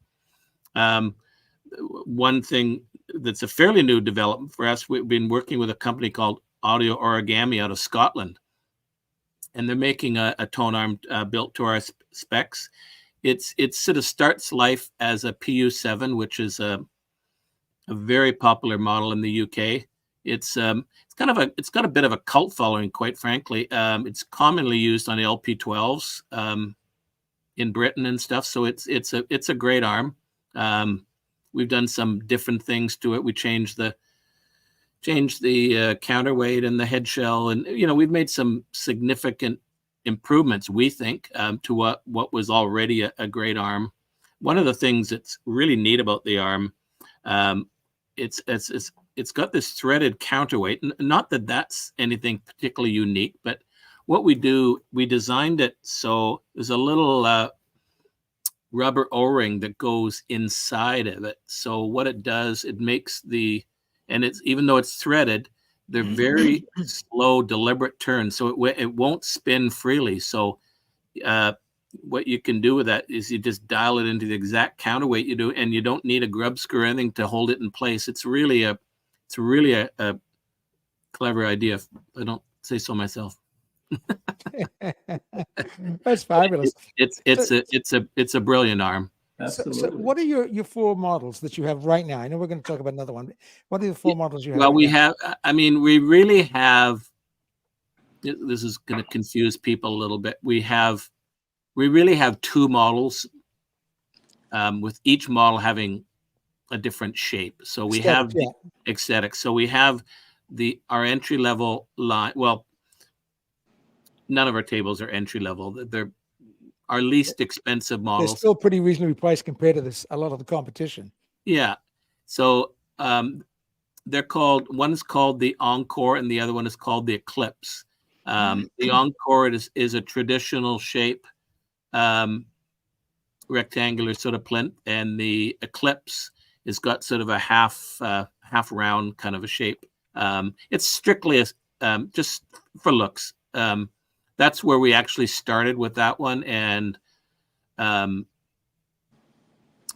One thing that's a fairly new development for us, we've been working with a company called Audio Origami out of Scotland, and they're making a tone arm built to our specs. It sort of starts life as a PU7, which is a very popular model in the UK. It's got a bit of a cult following, quite frankly. It's commonly used on LP12s in Britain and stuff. So it's a great arm. We've done some different things to it. We changed the counterweight and the head shell, and we've made some significant improvements, we think, to what was already a great arm. One of the things that's really neat about the arm, it's got this threaded counterweight. Not that that's anything particularly unique, but what we designed it so there's a little rubber O-ring that goes inside of it. So what it does, it makes even though it's threaded, they're very slow, deliberate turns, so it won't spin freely. So what you can do with that is you just dial it into the exact counterweight you do, and you don't need a grub screw or anything to hold it in place. It's really a clever idea, if I don't say so myself. That's fabulous. It's a brilliant arm. So Absolutely. what are your 4 models that you have right now? I know we're going to talk about another one. But what are the 4 models you have? Well, right we now? have, I mean, we really have, this is going to confuse people a little bit. We really have 2 models, with each model having a different shape. So we have Aesthetic, the aesthetic. So we have our entry level line. Well, none of our tables are entry level. They're our least expensive They're models. still pretty reasonably priced compared to a lot of the competition. Yeah. So they're called, one is called the Encore and the other one is called the Eclipse. The Encore is a traditional shape, rectangular sort of plinth, and the Eclipse has got sort of a half round kind of a shape. It's strictly just for looks. That's where we actually started with that one, and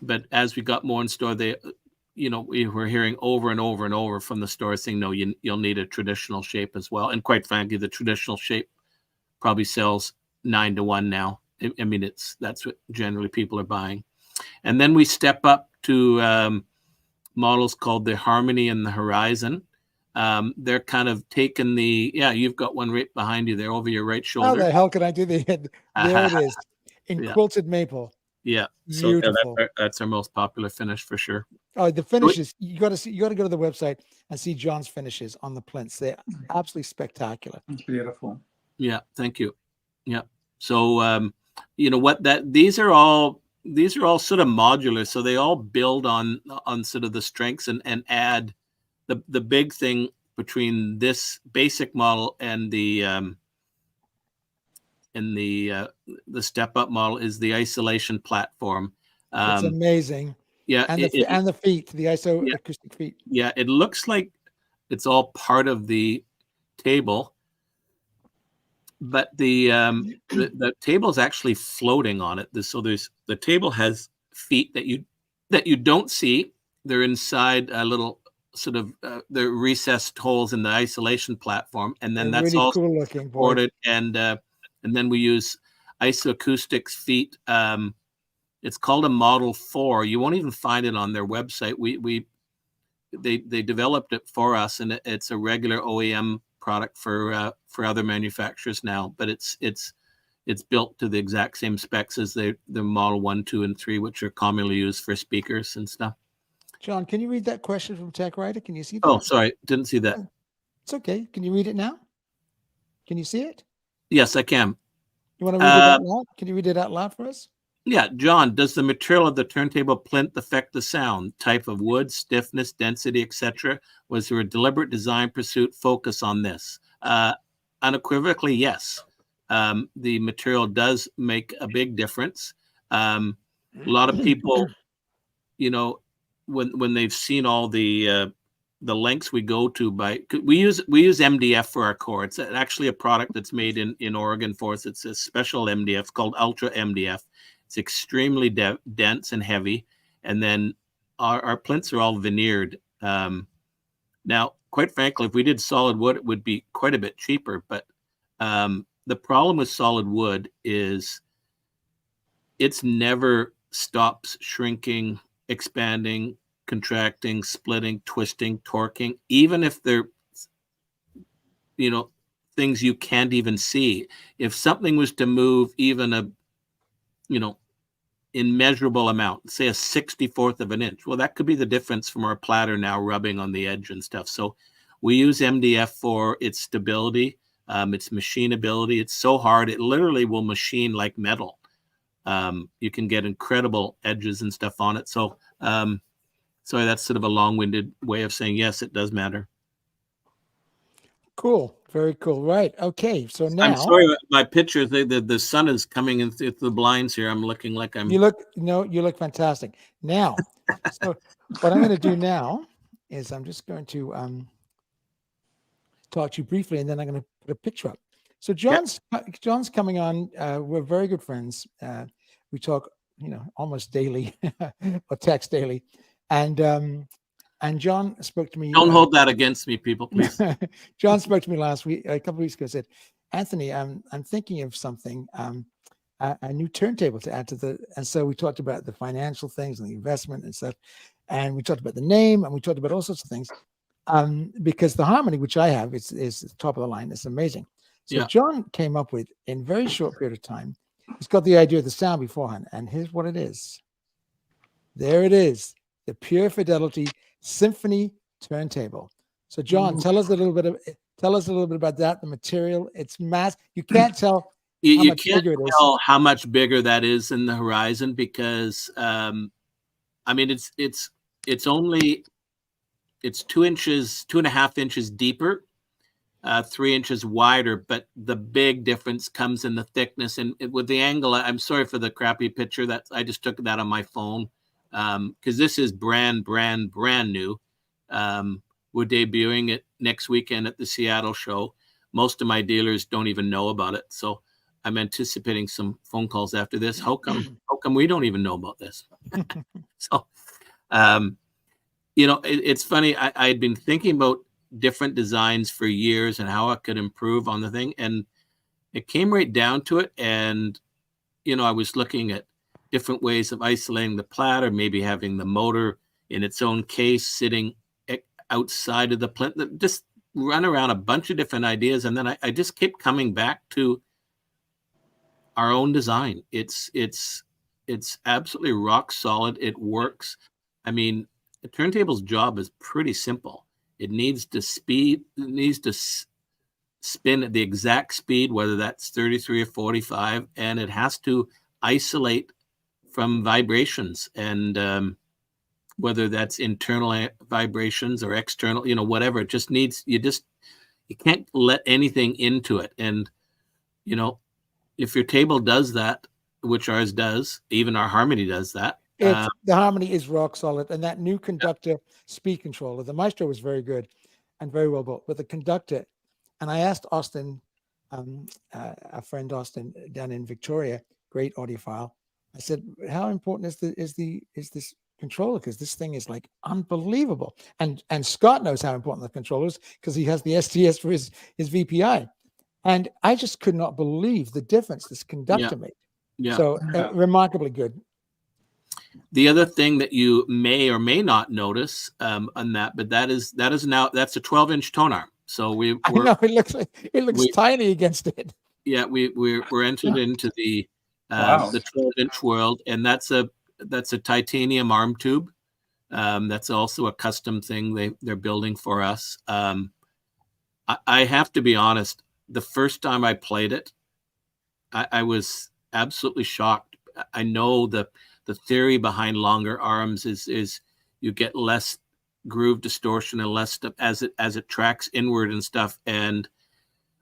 but as we got more in store, we were hearing over and over and over from the store saying, no, you'll need a traditional shape as well. And quite frankly, the traditional shape probably sells 9 to 1 now. I mean, that's what generally people are buying. And then we step up to models called the Harmony and the Horizon. They're kind of taking you've got one right behind you there over your right How shoulder. the hell can I do the head? There it is, in Yeah. quilted maple. Yeah, so Beautiful. that's our most popular finish for sure. Oh, the finishes, you got to go to the website and see John's finishes on the plinths. They're absolutely spectacular. It's beautiful. Yeah, thank you. Yeah. So these are all sort of modular, so they all build on sort of the strengths and add the big thing between this basic model and the step up model is the isolation platform. It's amazing. Yeah, And the feet, the iso acoustic feet. Yeah, it looks like it's all part of the table, but the table is actually floating on it. So the table has feet that you don't see. They're inside a little sort of the recessed holes in the isolation platform, and then They're that's really all cool looking, boy. supported. And then we use isoacoustics feet. It's called a Model 4. You won't even find it on their website. They developed it for us, and it's a regular OEM product for other manufacturers now. But it's built to the exact same specs as the Model 1, 2, and 3, which are commonly used for speakers and stuff. John, can you read that question from Tech Writer? Can you see that? Oh, sorry, didn't see that. It's okay. Can you read it now? Can you see it? Yes, I can. You want to read it out loud? Can you read it out loud for us? Yeah, John, does the material of the turntable plinth affect the sound? Type of wood, stiffness, density, etc.? Was there a deliberate design pursuit focus on this? Unequivocally, yes. The material does make a big difference. A lot of people, when they've seen all the lengths we go to we use MDF for our core. It's actually a product that's made in Oregon for us. It's a special MDF called Ultra MDF. It's extremely dense and heavy. And then our plinths are all veneered. Now, quite frankly, if we did solid wood, it would be quite a bit cheaper. But the problem with solid wood is it's never stops shrinking, expanding, contracting, splitting, twisting, torquing, even if they're, things you can't even see. If something was to move even a, immeasurable amount, say a 64th of an inch, well, that could be the difference from our platter now rubbing on the edge and stuff. So we use MDF for its stability, its machinability. It's so hard, it literally will machine like metal. You can get incredible edges and stuff on it. So, sorry, that's sort of a long-winded way of saying, yes, it does matter. Cool. Very cool. Right. Okay. So now I'm sorry, my picture, the sun is coming in through the blinds here. I'm looking like you look fantastic. Now, so what I'm going to do now is I'm just going to talk to you briefly, and then I'm going to put a picture up. So John's coming on. We're very good friends. We talk, almost daily or text daily, and John spoke to me. Don't hold that against me, people, please. John spoke to me last week, a couple of weeks ago. Said, Anthony, I'm thinking of something, a new turntable to add to the. And so we talked about the financial things and the investment and stuff, and we talked about the name, and we talked about all sorts of things. Because the Harmony, which I have, is top of the line. It's amazing. So Yeah. John came up with, in a very short period of time, he's got the idea of the sound beforehand, and here's what it is. There it is, the Pure Fidelity Symphony turntable. So John, tell us a little bit about that. The material, it's mass. You can't tell You much can't bigger it is. tell how much bigger that is in the horizon because, I mean, it's only 2.5 inches deeper, 3 inches wider, but the big difference comes in the thickness and with the angle. I'm sorry for the crappy picture that I just took that on my phone because this is brand new. We're debuting it next weekend at the Seattle show. Most of my dealers don't even know about it, so I'm anticipating some phone calls after this. How come we don't even know about this? So, it's funny. I had been thinking about different designs for years and how I could improve on the thing. And it came right down to it. And, I was looking at different ways of isolating the plat or maybe having the motor in its own case sitting outside of the plinth. Just run around a bunch of different ideas. And then I just kept coming back to our own design. It's absolutely rock solid. It works. I mean, the turntable's job is pretty simple. It needs to spin at the exact speed, whether that's 33 or 45, and it has to isolate from vibrations, and whether that's internal vibrations or external, whatever. It just needs, you can't let anything into it. And, if your table does that, which ours does, even our Harmony does that. The Harmony is rock solid, and that new conductor speed controller, the Maestro was very good and very well built, but the conductor, and I asked Austin, our friend Austin down in Victoria, great audiophile, I said, how important is this controller? Because this thing is like unbelievable, and Scott knows how important the controller is because he has the STS for his VPI, and I just could not believe the difference this conductor made. Yeah. So remarkably good. The other thing that you may or may not notice on that, but that's a 12-inch tone arm. So I know it looks tiny against it. Yeah, we're entered into the Wow. the 12-inch world, and that's a titanium arm tube. That's also a custom thing they're building for us. I have to be honest. The first time I played it, I was absolutely shocked. I know the theory behind longer arms is you get less groove distortion and less stuff as it tracks inward and stuff. And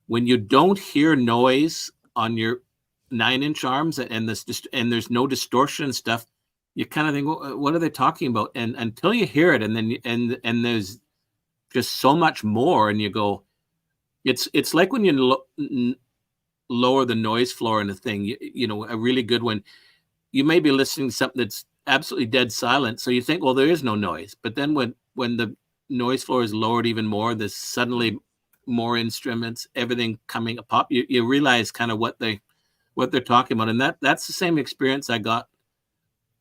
when you don't hear noise on your 9-inch arms and there's no distortion and stuff, you kind of think, well, what are they talking about? And until you hear it, and then and there's just so much more, and you go, it's like when you lower the noise floor in a thing, a really good one. You may be listening to something that's absolutely dead silent, so you think, well, there is no noise. But then when the noise floor is lowered even more, there's suddenly more instruments, everything coming pop. You realize kind of what they're talking about, and that's the same experience I got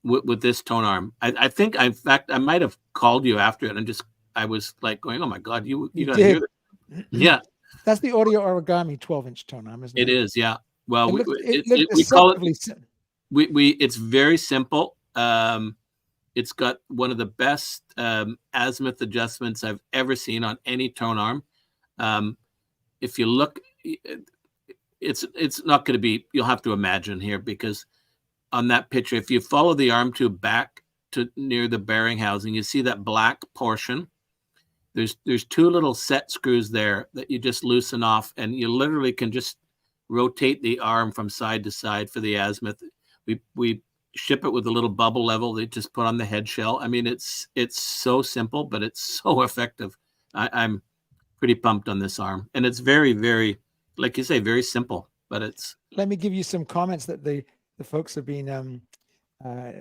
with this tone arm. I think, in fact, I might have called you after it, and I was like going, oh my God, you gotta hear that. Yeah. That's the Audio Origami 12-inch tone arm, isn't it? It is, yeah. Well, we call it. It's very simple. It's got one of the best azimuth adjustments I've ever seen on any tone arm. If you look, it's not going to be. You'll have to imagine here, because on that picture, if you follow the arm tube back to near the bearing housing, you see that black portion. There's two little set screws there that you just loosen off, and you literally can just rotate the arm from side to side for the azimuth. We ship it with a little bubble level they just put on the head shell. I mean, it's so simple, but it's so effective. I'm pretty pumped on this arm, and it's very, very like you say, very simple, but it's Let me give you some comments that the folks have been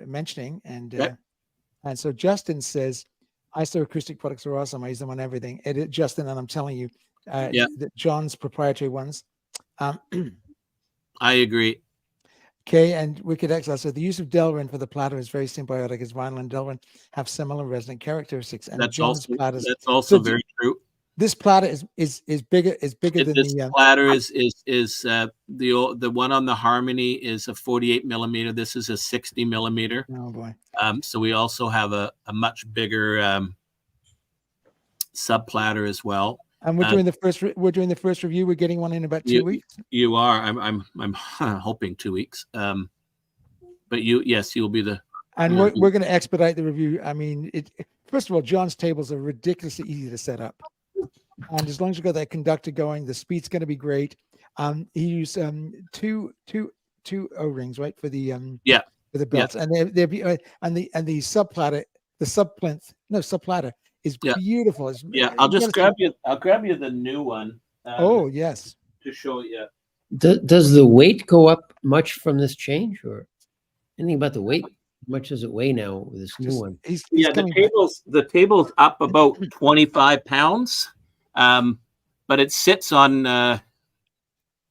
mentioning, Right. and so Justin says, "Isoacoustic products are awesome. I use them on everything." Justin, and I'm telling you, Yeah. that John's proprietary ones. I agree. Okay, and Wicked Exile said the use of Delrin for the platter is very symbiotic, as vinyl and Delrin have similar resonant characteristics. And That's John's also platters. that's also So very true. this platter is bigger than This the. platter is the one on the Harmony is a 48 millimeter. This is a 60 millimeter. Oh boy. So we also have a much bigger sub platter as well. And we're doing the first review. We're getting one in about 2 weeks. You are. I'm hoping 2 weeks. But you'll be the. And we're going to expedite the review. I mean, first of all, John's tables are ridiculously easy to set up, and as long as you got that conductor going, the speed's going to be great. He used two O-rings, right, for the for the belts, and the sub platter, the sub plinth, no sub platter is beautiful. I'll just grab you. I'll grab you the new one. Oh yes. To show you. Does the weight go up much from this change, or anything about the weight? How much does it weigh now with this new one? The table's up about 25 pounds, but it sits on.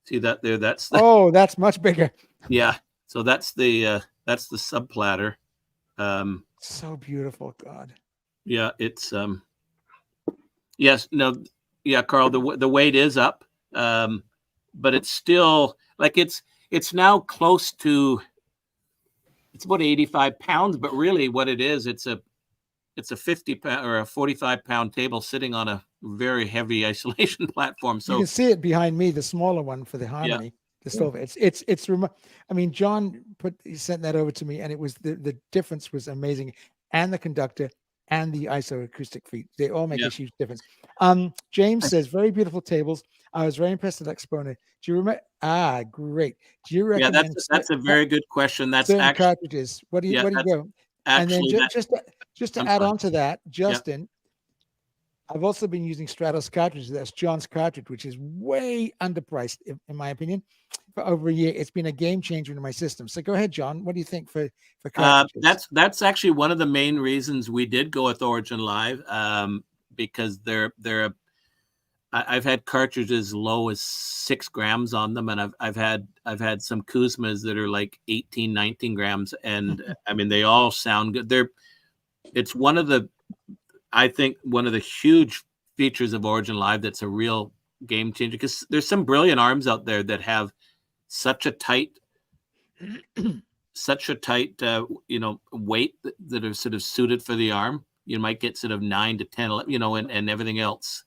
See that there? That's that's much bigger. Yeah, so that's the sub platter. So beautiful, God. Yeah, it's yes, no, yeah, Carl. The weight is up, but it's still like it's now close to. It's about 85 pounds, but really what it is, it's a 50 pound or a 45 pound table sitting on a very heavy isolation platform. So you can see it behind me, the smaller one for the Harmony, the silver. It's I mean, John he sent that over to me, and it was the difference was amazing, and the conductor and the isoacoustic feet, they all make a huge difference. James says very beautiful tables. I was very impressed with Exponent. Do you remember? Great. Do you recommend? Yeah, that's a very good question. That's actually cartridges. What do you go? Actually, and then just to add on to that, Justin, I've also been using Stratos cartridges. That's John's cartridge, which is way underpriced, in my opinion. For over a year, it's been a game changer in my system. So go ahead, John. What do you think for cartridges? That's actually one of the main reasons we did go with Origin Live, because I've had cartridges low as 6 grams on them, and I've had some Kuzmas that are like 18, 19 grams, and I mean they all sound good. It's one of the huge features of Origin Live that's a real game changer, because there's some brilliant arms out there that have such a tight weight that are sort of suited for the arm. You might get sort of 9 to 10, and everything else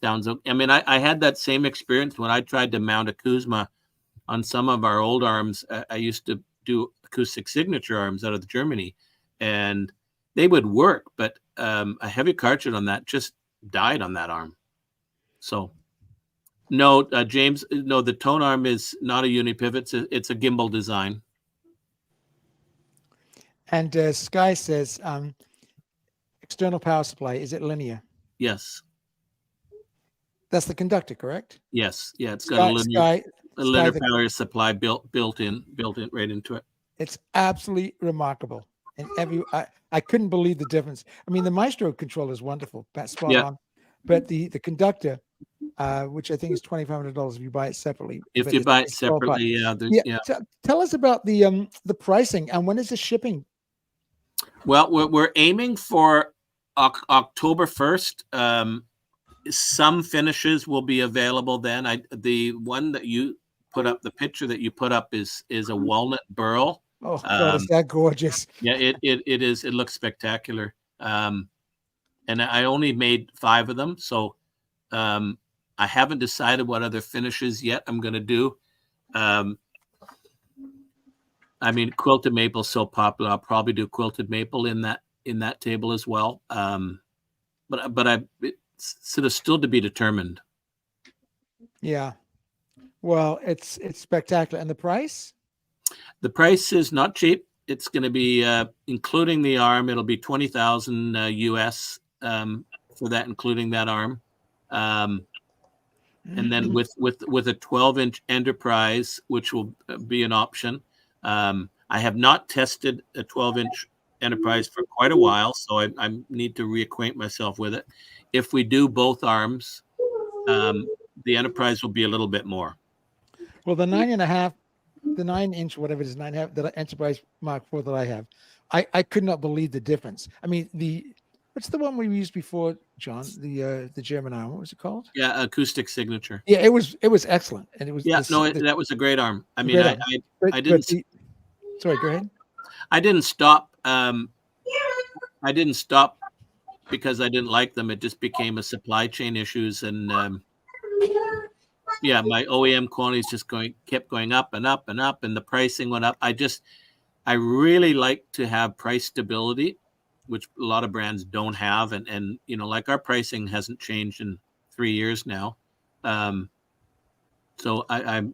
sounds. I mean, I had that same experience when I tried to mount a Kuzma on some of our old arms. I used to do acoustic signature arms out of Germany, and they would work, but a heavy cartridge on that just died on that arm. So no, James, no, the tone arm is not a unipivot. It's a gimbal design. And Sky says, external power supply, is it linear? Yes. That's the conductor, correct? Yes. Yeah, it's got a linear power supply built in right into it. It's absolutely remarkable. And I couldn't believe the difference. I mean, the Maestro controller is wonderful, spot on. But the conductor, which I think is $2,500 if you buy it separately. If you buy it separately, Tell us about the pricing, and when is the shipping? Well, we're aiming for October 1st. Some finishes will be available then. The one that you put up, the picture that you put up is a walnut burl. Oh God, is that gorgeous? Yeah, it is. It looks spectacular. And I only made 5 of them, so I haven't decided what other finishes yet I'm going to do. I mean, quilted maple is so popular. I'll probably do quilted maple in that table as well. But it's sort of still to be determined. Yeah. Well, it's spectacular. And the price? The price is not cheap. It's going to be, including the arm, it'll be $20,000 US for that, including that arm. and then with a 12-inch Enterprise, which will be an option. I have not tested a 12-inch Enterprise for quite a while, so I need to reacquaint myself with it. If we do both arms, the Enterprise will be a little bit more. Well, the 9.5, the 9-inch, whatever it is, 9.5, the Enterprise Mark IV that I have, I could not believe the difference. I mean, what's the one we used before, John? The German arm. What was it called? Yeah, acoustic signature. Yeah, it was excellent, and it was that was a great arm. I mean, great arm. I didn't. Sorry, go ahead. I didn't stop. I didn't stop because I didn't like them. It just became a supply chain issues, and yeah, my OEM quantities just kept going up and up and up, and the pricing went up. I really like to have price stability, which a lot of brands don't have, and you know, like our pricing hasn't changed in 3 years now. So I'm.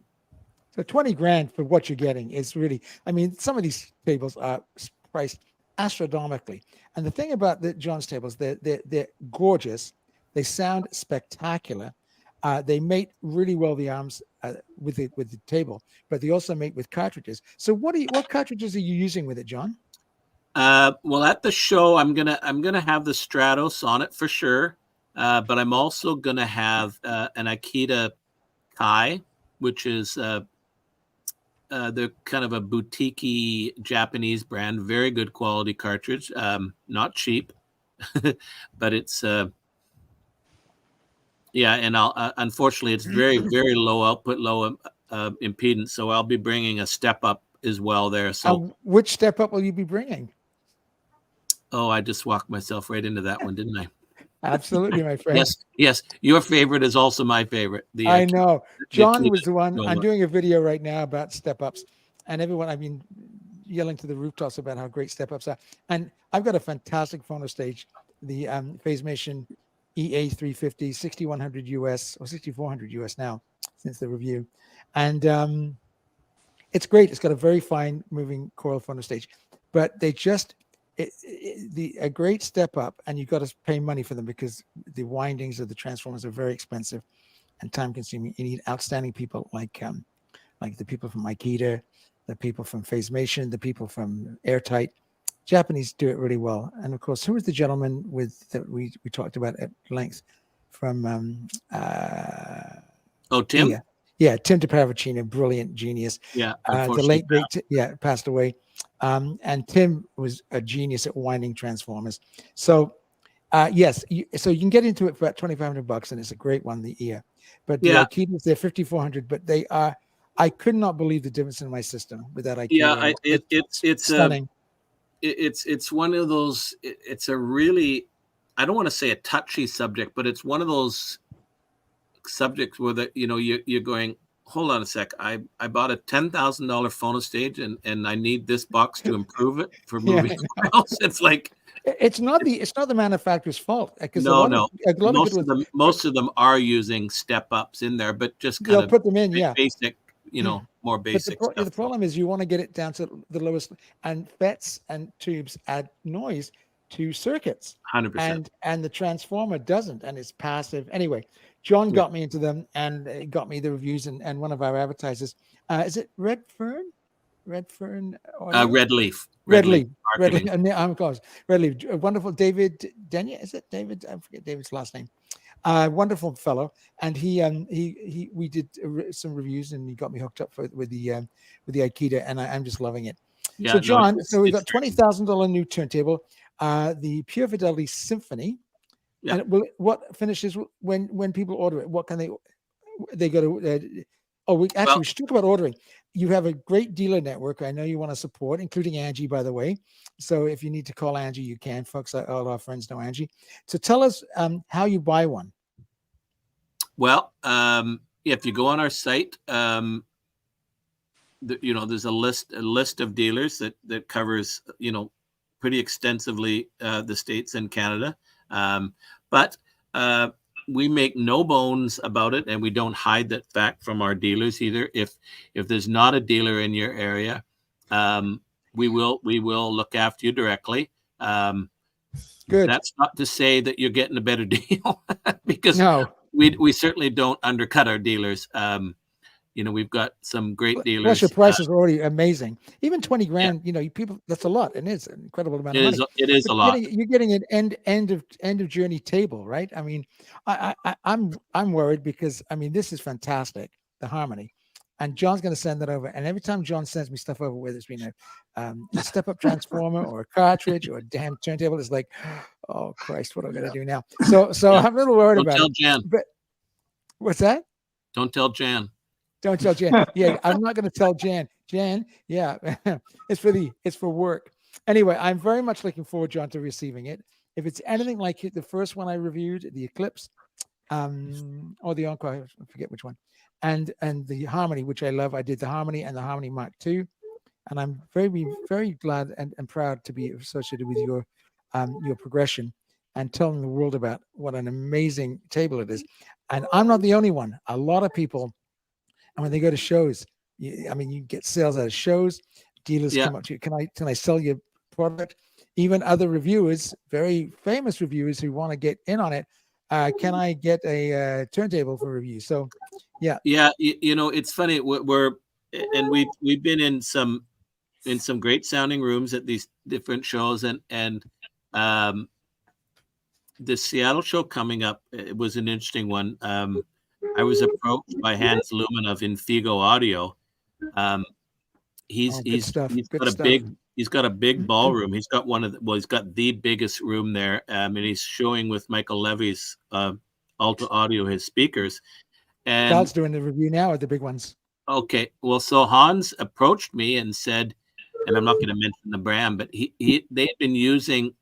So 20 grand for what you're getting is really, I mean, some of these tables are priced astronomically. And the thing about the John's tables, they're gorgeous. They sound spectacular. They mate really well the arms with the table, but they also mate with cartridges. So what cartridges are you using with it, John? Well, at the show, I'm gonna have the Stratos on it for sure, but I'm also gonna have an Akita Kai, which is they're kind of a boutique-y Japanese brand, very good quality cartridge, not cheap, but it's yeah, and unfortunately it's very low output, low impedance, so I'll be bringing a step up as well there. So which step up will you be bringing? Oh, I just walked myself right into that one, didn't I? Absolutely, my friend. Yes. Your favorite is also my favorite. I know. John was the one. No, I'm doing a video right now about step ups, and everyone, I mean, yelling to the rooftops about how great step ups are. And I've got a fantastic phono stage, the PhaseMation EA350, 6100 US or 6400 US now since the review, and it's great. It's got a very fine moving coil phono stage, but they just a great step up, and you've got to pay money for them because the windings of the transformers are very expensive and time consuming. You need outstanding people like the people from Akita, the people from PhaseMation, the people from Airtight. Japanese do it really well. And of course, who was the gentleman that we talked about at length from Tim? Yeah, Tim DePavicino, brilliant genius. Yeah, the late great passed away. And Tim was a genius at winding transformers. So yes, so you can get into it for about $2,500, and it's a great one, the ear. But the Akitas, they're $5,400, but they are. I could not believe the difference in my system with that Akita. Yeah, it's stunning. It's one of those. It's a really, I don't want to say a touchy subject, but it's one of those subjects where you're going, hold on a sec. I bought a $10,000 phono stage, and I need this box to improve it for moving else. It's like it's not the manufacturer's fault. Most of them are using step ups in there, but just kind they'll of put them in, basic, more basic. But the problem is you want to get it down to the lowest, and FETs and tubes add noise to circuits. 100%. And the transformer doesn't, and it's passive. Anyway, John got me into them, and got me the reviews, and one of our advertisers, is it Red Fern? Red Leaf. Red Leaf. I'm close. Red Leaf. Wonderful David Denya. Is it David? I forget David's last name. Wonderful fellow, and we did some reviews, and he got me hooked up with the Akita, and I'm just loving it. Yeah, so John, we've got $20,000 new turntable, the Pure Fidelity Symphony. Yeah. And what finishes when people order it? What can they go to? We should talk about ordering. You have a great dealer network. I know you want to support, including Angie, by the way. So if you need to call Angie, you can. Folks, all our friends know Angie. So tell us how you buy one. Well, if you go on our site, there's a list of dealers that covers pretty extensively the States and Canada. But we make no bones about it, and we don't hide that fact from our dealers either. If there's not a dealer in your area, we will look after you directly. Good. That's not to say that you're getting a better deal because we certainly don't undercut our dealers. We've got some great dealers. Plus, your prices are already amazing. Even 20 grand, people, that's a lot, and it's an incredible amount of money. It is a lot. You're getting an end of journey table, right? I mean, I'm worried because this is fantastic, the Harmony, and John's going to send that over. And every time John sends me stuff over, whether it's been a step up transformer or a cartridge or a damn turntable, it's like, oh Christ, what am I going to do now? So I'm a little worried about Don't it. tell Jan. But what's that? Don't tell Jan. Don't tell Jan. Yeah, I'm not going to tell Jan. Jan, yeah, it's for work. Anyway, I'm very much looking forward, John, to receiving it. If it's anything like the first one I reviewed, the Eclipse, or the Encore, I forget which one, and the Harmony, which I love. I did the Harmony and the Harmony Mark II, and I'm very, very glad and proud to be associated with your progression and telling the world about what an amazing table it is. And I'm not the only one. A lot of people. And when they go to shows, you get sales out of shows. Dealers come up to you. Can I sell your product? Even other reviewers, very famous reviewers who want to get in on it. Can I get a turntable for review? So, yeah. Yeah, it's funny. We've been in some great sounding rooms at these different shows, and the Seattle show coming up, it was an interesting one. I was approached by Hans Lumen of Infigo Audio. He's got a big ballroom. He's got he's got the biggest room there, and he's showing with Michael Levy's Alta Audio his speakers. And Carl's doing the review now at the big ones. Okay, well, so Hans approached me and said, and I'm not going to mention the brand, but they'd been using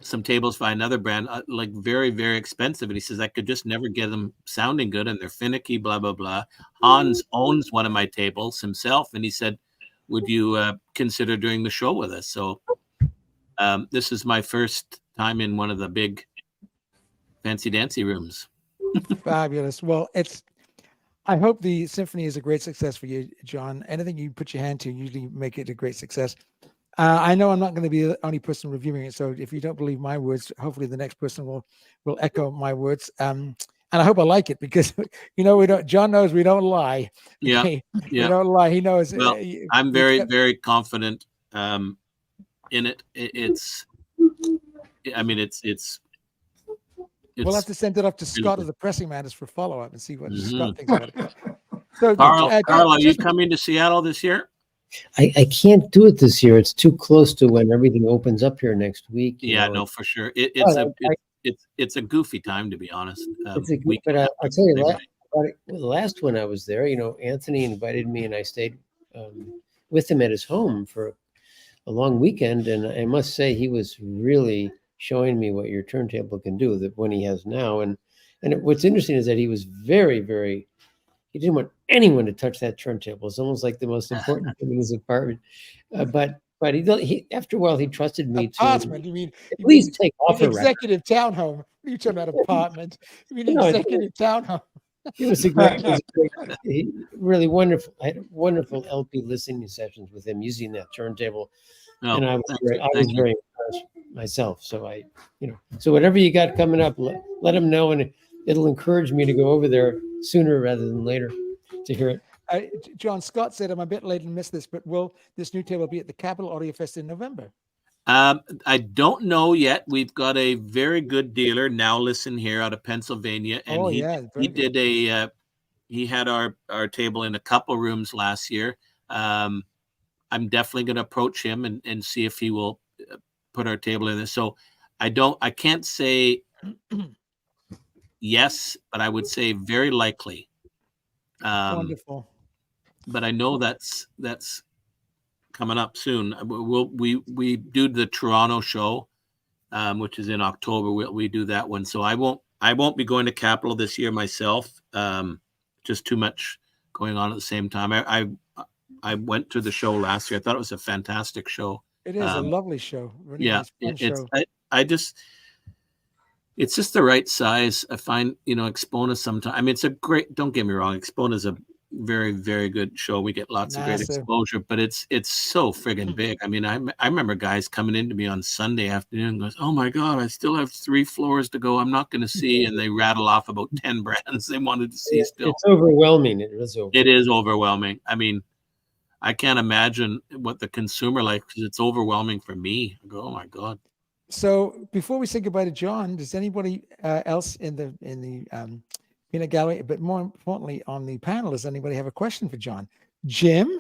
some tables by another brand, like very, very expensive. And he says, I could just never get them sounding good and they're finicky, blah, blah, blah. Hans owns one of my tables himself. And he said, would you consider doing the show with us? So this is my first time in one of the big fancy dancy rooms. Fabulous. Well, I hope the symphony is a great success for you, John. Anything you put your hand to usually make it a great success. I know I'm not going to be the only person reviewing it, so if you don't believe my words, hopefully the next person will echo my words. And I hope I like it because we don't. John knows we don't lie. Yeah, we don't lie. He knows. Well, I'm very, very confident in it. It's. We'll have to send it up to Scott of the Pressing Matters for follow-up and see what Scott thinks about it. So, Carl, are you coming to Seattle this year? I can't do it this year. It's too close to when everything opens up here next week. Yeah, no, for sure. It's a goofy time, to be honest. But I'll tell you, the last one I was there, Anthony invited me and I stayed with him at his home for a long weekend. And I must say he was really showing me what your turntable can do, that when he has now. And what's interesting is that he was very, very, he didn't want anyone to touch that turntable. It's almost like the most important thing in his apartment. But he after a while he trusted me apartment, to you mean at least take off an executive townhome. You talking about apartment? You mean executive townhome? It was a great, really wonderful. I had wonderful LP listening sessions with him using that turntable, and I was very impressed myself. So so whatever you got coming up, let him know, and it'll encourage me to go over there sooner rather than later to hear it. John Scott said, I'm a bit late and missed this, but will this new table be at the Capital Audio Fest in November? I don't know yet. We've got a very good dealer, Now Listen Here, out of Pennsylvania, and he had our table in a couple rooms last year. I'm definitely going to approach him and see if he will put our table in there. So I can't say yes, but I would say very likely. Wonderful. But I know that's coming up soon. We do the Toronto show, which is in October. We do that one. So I won't be going to Capital this year myself. Just too much going on at the same time. I went to the show last year. I thought it was a fantastic show. It is a lovely show. Really nice, fun show. It's just the right size. I find, Expona sometimes. I mean, it's a great, don't get me wrong. Expona is very, very good show. We get lots of great Massive. exposure, but it's so friggin' big. I mean, I remember guys coming into me on Sunday afternoon and goes, "Oh my God, I still have 3 floors to go. I'm not going to see." And they rattle off about 10 brands they wanted to see still. It's overwhelming. It is overwhelming. It is overwhelming. I mean, I can't imagine what the consumer like, because it's overwhelming for me. I go, "Oh my God." So before we say goodbye to John, does anybody else in the peanut gallery, but more importantly on the panel, does anybody have a question for John? Jim?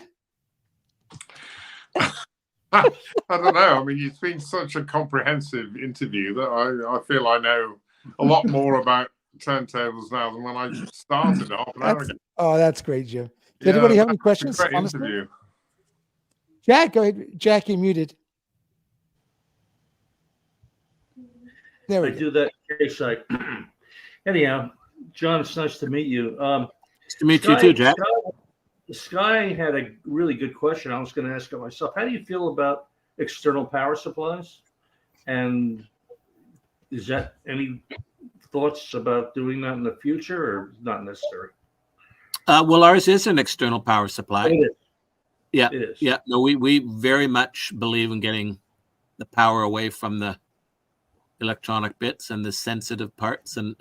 I don't know. I mean, it's been such a comprehensive interview that I feel I know a lot more about turntables now than when I started half an hour ago. Oh, that's great, Jim. Does anybody have any questions? Great Honestly? interview. Jack, go ahead. Jack, you're muted. There we I go. do that in case I. Anyhow, John, it's nice to meet you. Nice to meet you too, Jack. Sky had a really good question. I was going to ask it myself. How do you feel about external power supplies? And is that any thoughts about doing that in the future, or not necessary? Well, ours is an external power supply. It is. Yeah, It is. yeah. No, we very much believe in getting the power away from the electronic bits and the sensitive parts. And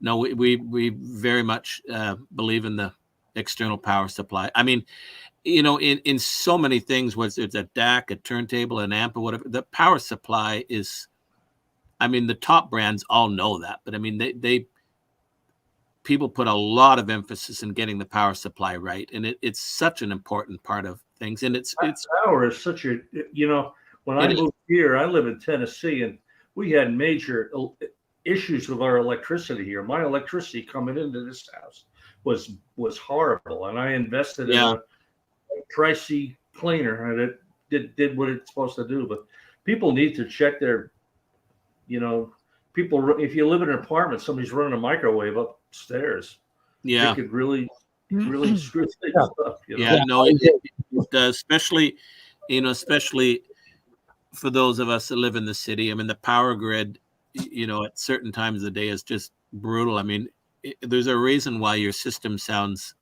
no, we very much believe in the external power supply. I mean, you know, in so many things, whether it's a DAC, a turntable, an amp, or whatever, the power supply is. I mean, the top brands all know that, but I mean, they people put a lot of emphasis in getting the power supply right, and it's such an important part of things. And it's Power is such a, you know, when I moved here, I live in Tennessee, and we had major issues with our electricity here. My electricity coming into this house was horrible, and I invested in a pricey cleaner, and it did what it's supposed to do. But people need to check their, you know, if you live in an apartment, somebody's running a microwave upstairs. Yeah, It could really screw things up. You know? Yeah, no, it does, especially, you know, especially for those of us that live in the city. I mean, the power grid, you know, at certain times of the day is just brutal. I mean, there's a reason why your system sounds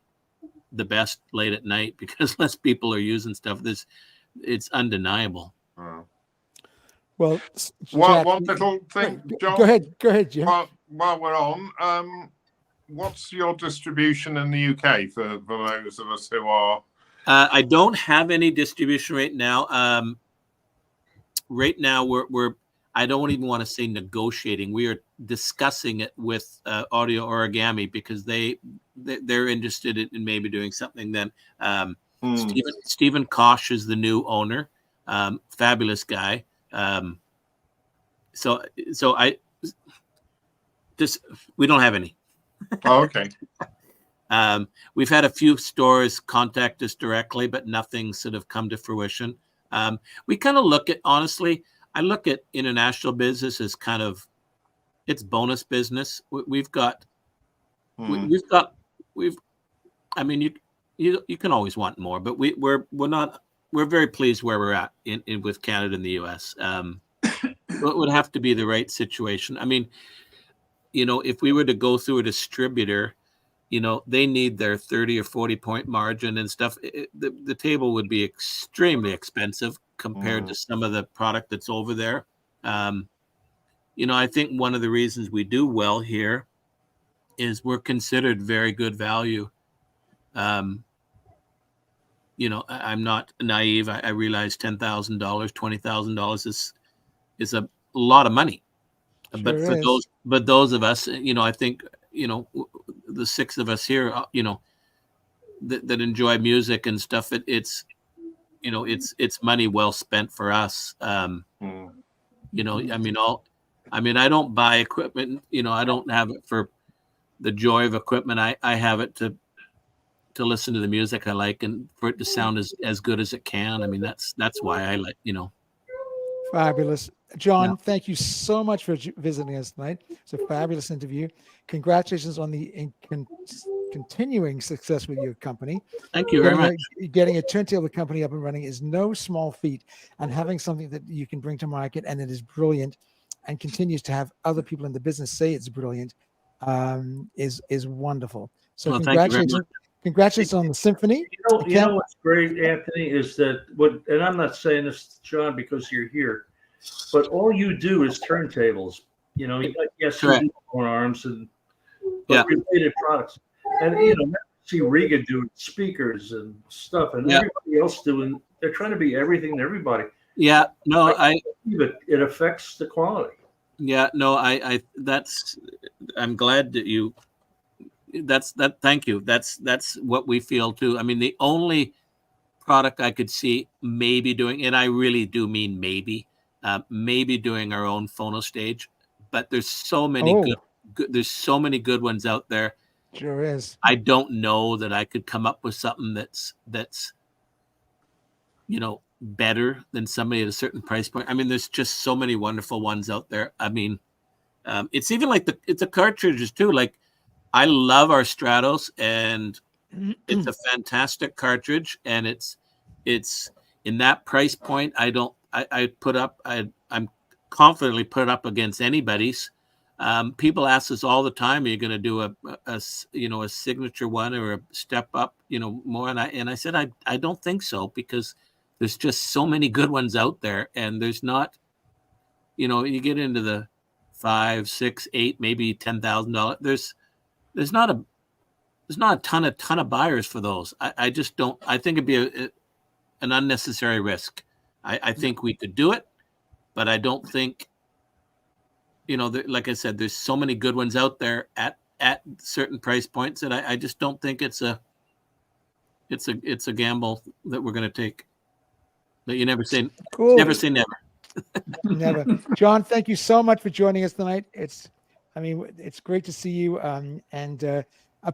the best late at night, because less people are using stuff. It's undeniable. Oh. Well, One Jack, little thing, John. Go ahead, Jim. While we're on, what's your distribution in the UK for those of us who are? I don't have any distribution right now. Right now, we're I don't even want to say negotiating. We are discussing it with Audio Origami, because they're interested in maybe doing something. Then Stephen Kosh is the new owner, fabulous guy. So we don't have any. Oh, okay. We've had a few stores contact us directly, but nothing sort of come to fruition. We kind of look at, honestly, I look at international business as kind of, it's bonus business. We've got, I mean, you can always want more, but we're very pleased where we're at in with Canada and the US. It would have to be the right situation. I mean, you know, if we were to go through a distributor, you know, they need their 30 or 40 point margin and stuff. The table would be extremely expensive compared to some of the product that's over there. You know, I think one of the reasons we do well here is we're considered very good value. You know, I'm not naive. I realize $10,000, $20,000 is a lot of money. Sure but those of us, you know, I think, you know, the 6 of us here, you know, that enjoy music and stuff, it's you know, it's money well spent for us. You know, I mean, I don't buy equipment, you know, I don't have it for the joy of equipment. I have it to listen to the music I like, and for it to sound as good as it can. I mean, that's why I like, you know. Fabulous. John, thank you so much for visiting us tonight. It's a fabulous interview. Congratulations on the continuing success with your company. Thank you very much. Getting a turntable company up and running is no small feat, and having something that you can bring to market and it is brilliant and continues to have other people in the business say it's brilliant is wonderful. So well, congratulations. Congratulations on the symphony. You know what's great, Anthony, is that and I'm not saying this, John, because you're here, but all you do is turntables. You know, yes, you do arms but related products, and see Riga doing speakers and stuff, and everybody else doing. They're trying to be everything to everybody. Yeah, no, it affects the quality. Yeah, no, I'm glad that you. Thank you. That's what we feel too. I mean, the only product I could see maybe doing, and I really do mean maybe doing our own phono stage, but there's so many there's so many good ones out there. Sure is. I don't know that I could come up with something that's better than somebody at a certain price point. I mean, there's just so many wonderful ones out there. I mean, it's even like it's the cartridges too. Like, I love our Stratos, and it's a fantastic cartridge, and it's in that price point. I'm confidently put up against anybody's. People ask us all the time, "Are you going to do a signature one or a step up, more?" And I said, I don't think so, because there's just so many good ones out there, and there's not, you get into the $5, $6, $8, maybe $10,000. There's not a ton of buyers for those. I just don't. I think it'd be an unnecessary risk. I think we could do it, but I don't think. Like I said, there's so many good ones out there at certain price points that I just don't think it's a gamble that we're going to take. But you never say never say never. Never. John, thank you so much for joining us tonight. It's great to see you. And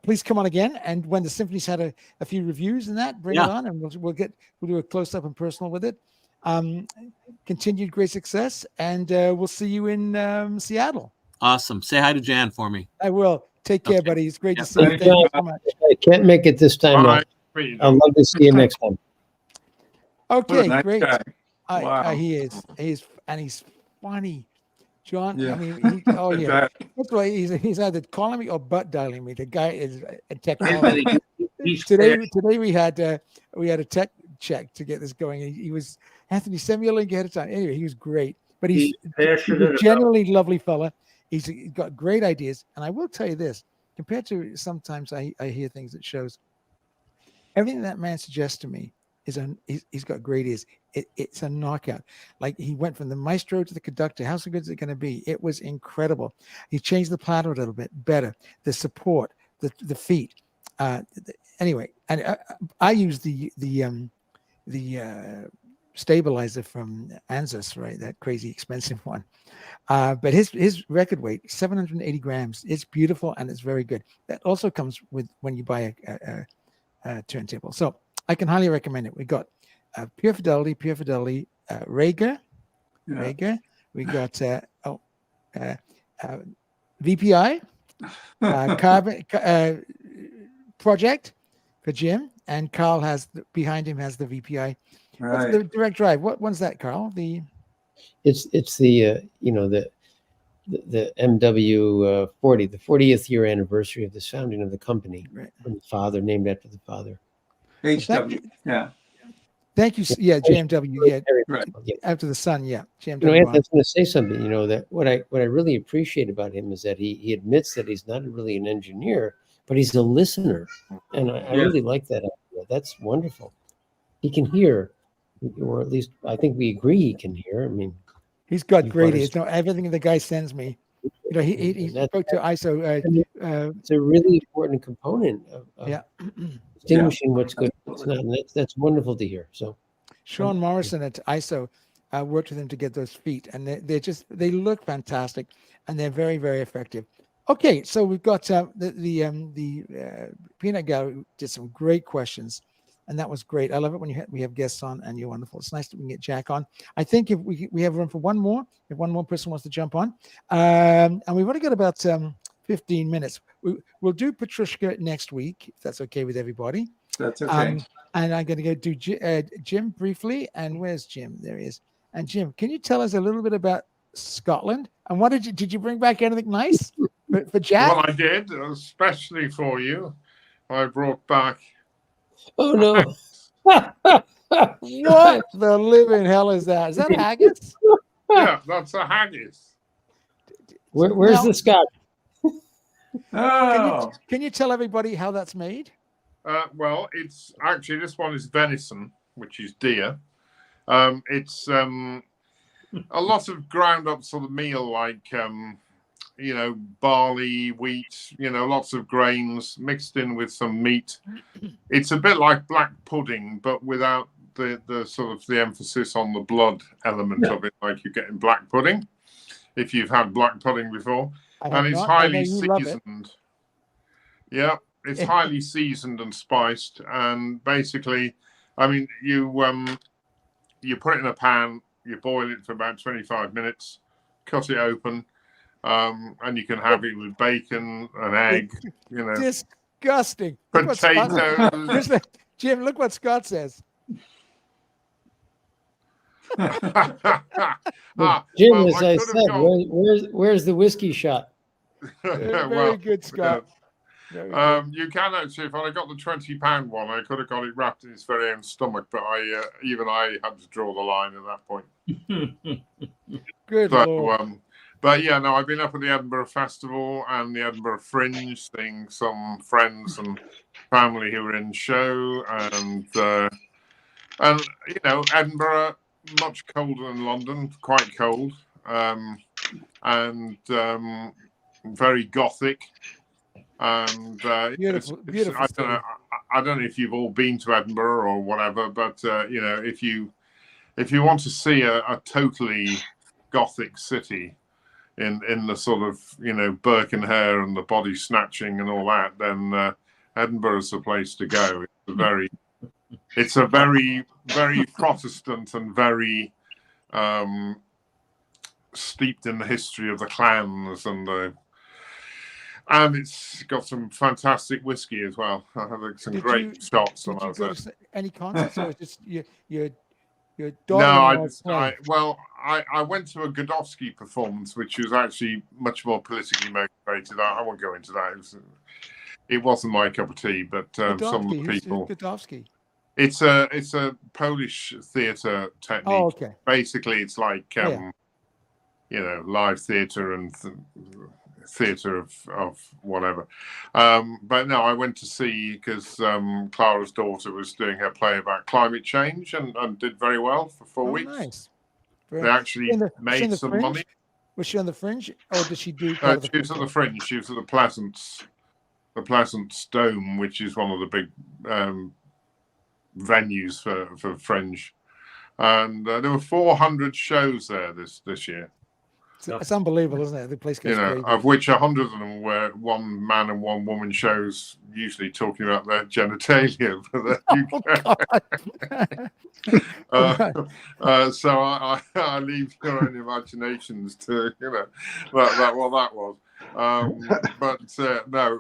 please come on again. And when the symphony's had a few reviews and that, bring it on, and we'll do a close up and personal with it. Continued great success, and we'll see you in Seattle. Awesome. Say hi to Jan for me. I will. Take care, buddy. It's great to see you. Thank you so much. I can't make it this time. I'd love to see you next time. Okay, nice great. guy. Wow. He is. He's funny, John. Yeah. I mean, yeah. That's why he's either calling me or butt dialing me. The guy is a technology. Today we had a tech check to get this going. He was, Anthony, send me a link ahead of time. Anyway, he was great, but he's a generally lovely fella. He's got great ideas, and I will tell you this: compared to sometimes I hear things at shows, everything that man suggests to me he's got great ears. It's a knockout. Like, he went from the maestro to the conductor. How so good is it going to be? It was incredible. He changed the platter a little bit better. The support, the feet. Anyway, and I use the stabilizer from Anzus, right? That crazy expensive one. But his record weight, 780 grams. It's beautiful, and it's very good. That also comes with when you buy a turntable. So I can highly recommend it. We got Pure Fidelity, Rager. We got VPI, Carbon Project for Jim, and Carl has behind him has the VPI. Right. What's the direct drive? What one's that, Carl? It's the the MW 40, the 40th year anniversary of the founding of the company. Right. From the father, named after the father. HW. Yeah. Thank you. Yeah, JMW. Yeah, Right. after the son. Yeah, JMW. JMW. I was going to say something. That what I really appreciate about him is that he admits that he's not really an engineer, but he's a listener, and I really like that idea. That's wonderful. He can hear, or at least I think we agree he can hear. I mean, he's got great ears. No, everything the guy sends me. He spoke to ISO. It's a really important component of distinguishing what's good and what's not, and that's wonderful to hear. So, Sean Morrison at ISO worked with him to get those feet, and they look fantastic, and they're very, very effective. Okay, so we've got the Peanut Gallery did some great questions, and that was great. I love it when we have guests on, and you're wonderful. It's nice that we can get Jack on. I think if we have room for one more, if one more person wants to jump on, and we've only got about 15 minutes. We'll do Petrushka next week, if that's okay with everybody. That's okay. And I'm going to go do Jim briefly. And where's Jim? There he is. And Jim, can you tell us a little bit about Scotland? And what did you bring back anything nice for Jack? Well, I did, especially for you. I brought back. Oh no. What the living hell is that? Is that haggis? Yeah, that's a haggis. Where's Now, the scotch? Oh, Can you tell everybody how that's made? Well, it's actually, this one is venison, which is deer. It's a lot of ground up sort of meal, like barley, wheat, lots of grains mixed in with some meat. It's a bit like black pudding, but without the sort of the emphasis on the blood element of it, like you get in black pudding, if you've had black pudding before. And it's highly seasoned. Yeah, it's highly seasoned and spiced. And basically, I mean, you put it in a pan, you boil it for about 25 minutes, cut it open, and you can have it with bacon, an egg, Disgusting. potatoes. Jim, look what Scott says. Jim, well, as I said, where's the whiskey shot? Very good, Scott. Very good. You can actually, if I got the £20 one, I could have got it wrapped in its very own stomach, but I had to draw the line at that point. Good Lord. But yeah, no, I've been up at the Edinburgh Festival and the Edinburgh Fringe, seeing some friends and family who were in show, and Edinburgh, much colder than London, quite cold, and very gothic. And Beautiful. I don't know if you've all been to Edinburgh or whatever, but if you want to see a totally gothic city in the sort of Birken hair and the body snatching and all that, then Edinburgh is the place to go. It's a very, very Protestant and very steeped in the history of the clans and it's got some fantastic whiskey as well. I have some great shots. Did you go to any concerts, or just your No, daughter? I went to a Godowski performance, which was actually much more politically motivated. I won't go into that. It wasn't my cup of tea, but some of the people. Who's Godowski? It's a Polish theatre technique. Oh, okay. Basically, it's like live theatre and theatre of whatever. But no, I went to see because Clara's daughter was doing her play about climate change and did very well for 4 weeks. Nice. They actually made some Fringe? money. Was she on the Fringe, or did she do? She was at the Fringe. She was at the Pleasance Dome, which is one of the big venues for Fringe, and there were 400 shows there this year. It's unbelievable, isn't it? The place goes crazy. Of which 100 of them were one man and one woman shows, usually talking about their genitalia. So I leave your own imaginations to what that was. No,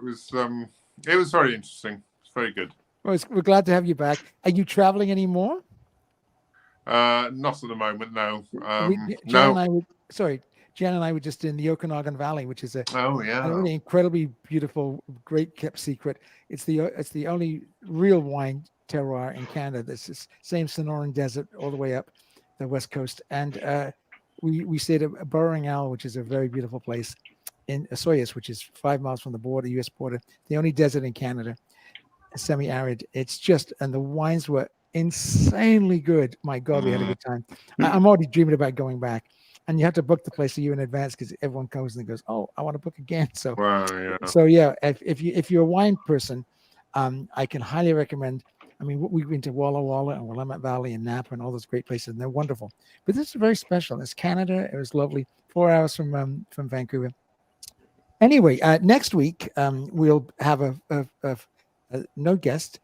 it was very interesting. It's very good. Well, we're glad to have you back. Are you traveling anymore? Not at the moment, no. Jan and I were just in the Okanagan Valley, which is a really incredibly beautiful, great kept secret. It's the only real wine terroir in Canada. This is same Sonoran Desert all the way up the west coast, and we stayed at Burrowing Owl, which is a very beautiful place in Osoyoos, which is 5 miles from the border, U.S. border, the only desert in Canada, semi-arid. It's just, and the wines were insanely good. My God, we had a good time. I'm already dreaming about going back. And you have to book the place a year in advance because everyone comes and goes, "Oh, I want to book again." So, if you're a wine person, I can highly recommend. I mean, we've been to Walla Walla and Willamette Valley and Napa and all those great places, and they're wonderful. But this is very special. It's Canada. It was lovely. 4 hours from Vancouver. Anyway, next week we'll have a no guest,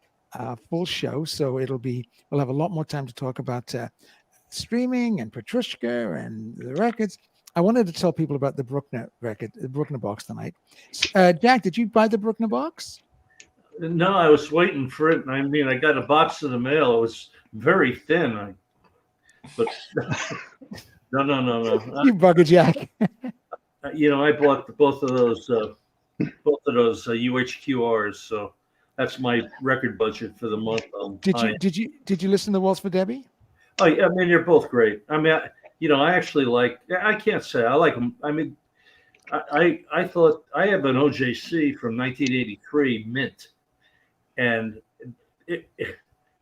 full show. So we'll have a lot more time to talk about streaming and Petrushka and the records. I wanted to tell people about the Bruckner record, the Bruckner box tonight. Jack, did you buy the Bruckner box? No, I was waiting for it. I mean, I got a box in the mail. It was very thin. But no. You bugger, Jack. I bought both of those UHQRs. So That's my record budget for the month. Did you listen to Waltz for Debbie? Oh, I mean, they're both great. I mean, I actually like. I can't say I like them. I mean, I thought I have an OJC from 1983 mint, and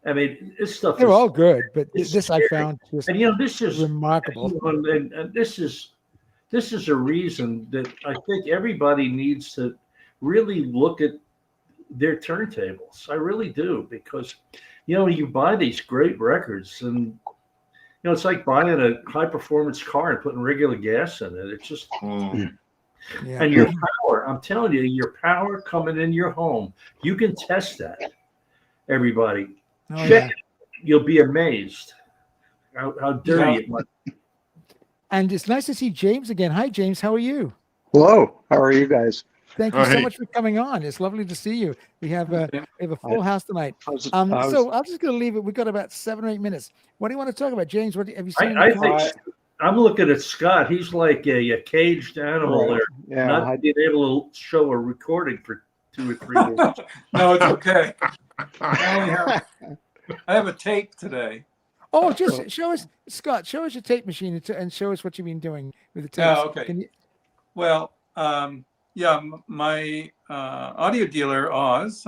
I mean, this stuff. They're all good, but it's this I scary. found just And this is remarkable. and this is a reason that I think everybody needs to really look at their turntables. I really do, because you buy these great records, and it's like buying a high performance car and putting regular gas in it. It's just Yeah. and your power. I'm telling you, your power coming in your home. You can test that. Everybody, Oh, check it. You'll be amazed how dirty it might. And it's nice to see James again. Hi, James. How are you? Hello. How are you guys? Thank you so Hi. much for coming on. It's lovely to see you. We have a full house tonight. How's- So how's- I'm just going to leave it. We've got about 7 or 8 minutes. What do you want to talk about, James? Have you seen? I any think clips? I'm looking at Scott. He's like a caged animal there, Yeah, not being able to show a recording for 2 or 3 days. No, it's okay. I have a tape today. Oh, just show us, Scott. Show us your tape machine and show us what you've been doing with the tapes. Oh, okay. Can you, Well, my audio dealer, Oz,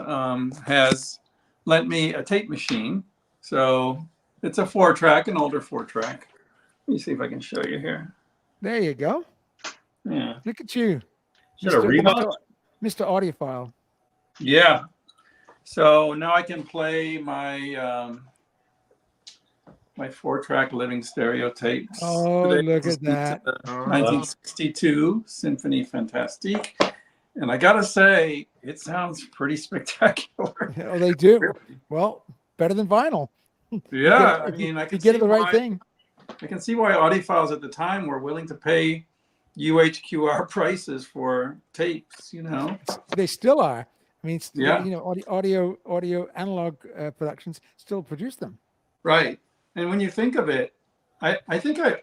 has lent me a tape machine. So it's a 4-track, an older 4-track. Let me see if I can show you here. there you go. Yeah. Look at you, Is that a Reebok? Mr. Audiophile. Yeah. So now I can play my my 4-track living stereo tapes. Oh, Today look was at that. the 1962 Symphony Fantastique. And I got to say, it sounds pretty spectacular. Oh, they do. Well, better than vinyl. Yeah. I If mean, I you can get see the right why, thing. I can see why audiophiles at the time were willing to pay UHQR prices for tapes, They still are. I mean, Yeah. audio analog productions still produce them. Right. And when you think of it, I think I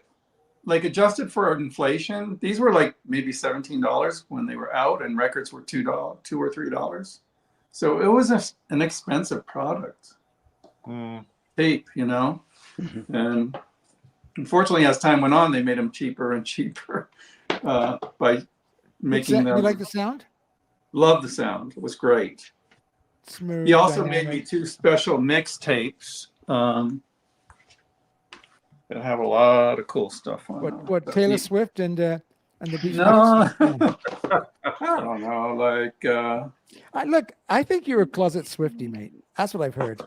like adjusted for inflation. These were like maybe $17 when they were out, and records were $2 or $3. So it was an expensive product. Tape, and unfortunately, as time went on, they made them cheaper and cheaper by making them. You like the sound? Love the sound. It was great. Smooth. He also made dynamic. me 2 special mixtapes that have a lot of cool stuff on them. What Taylor Swift and the Beach No. Boys? I don't know, like Look, I think you're a closet Swiftie, mate. That's what I've heard.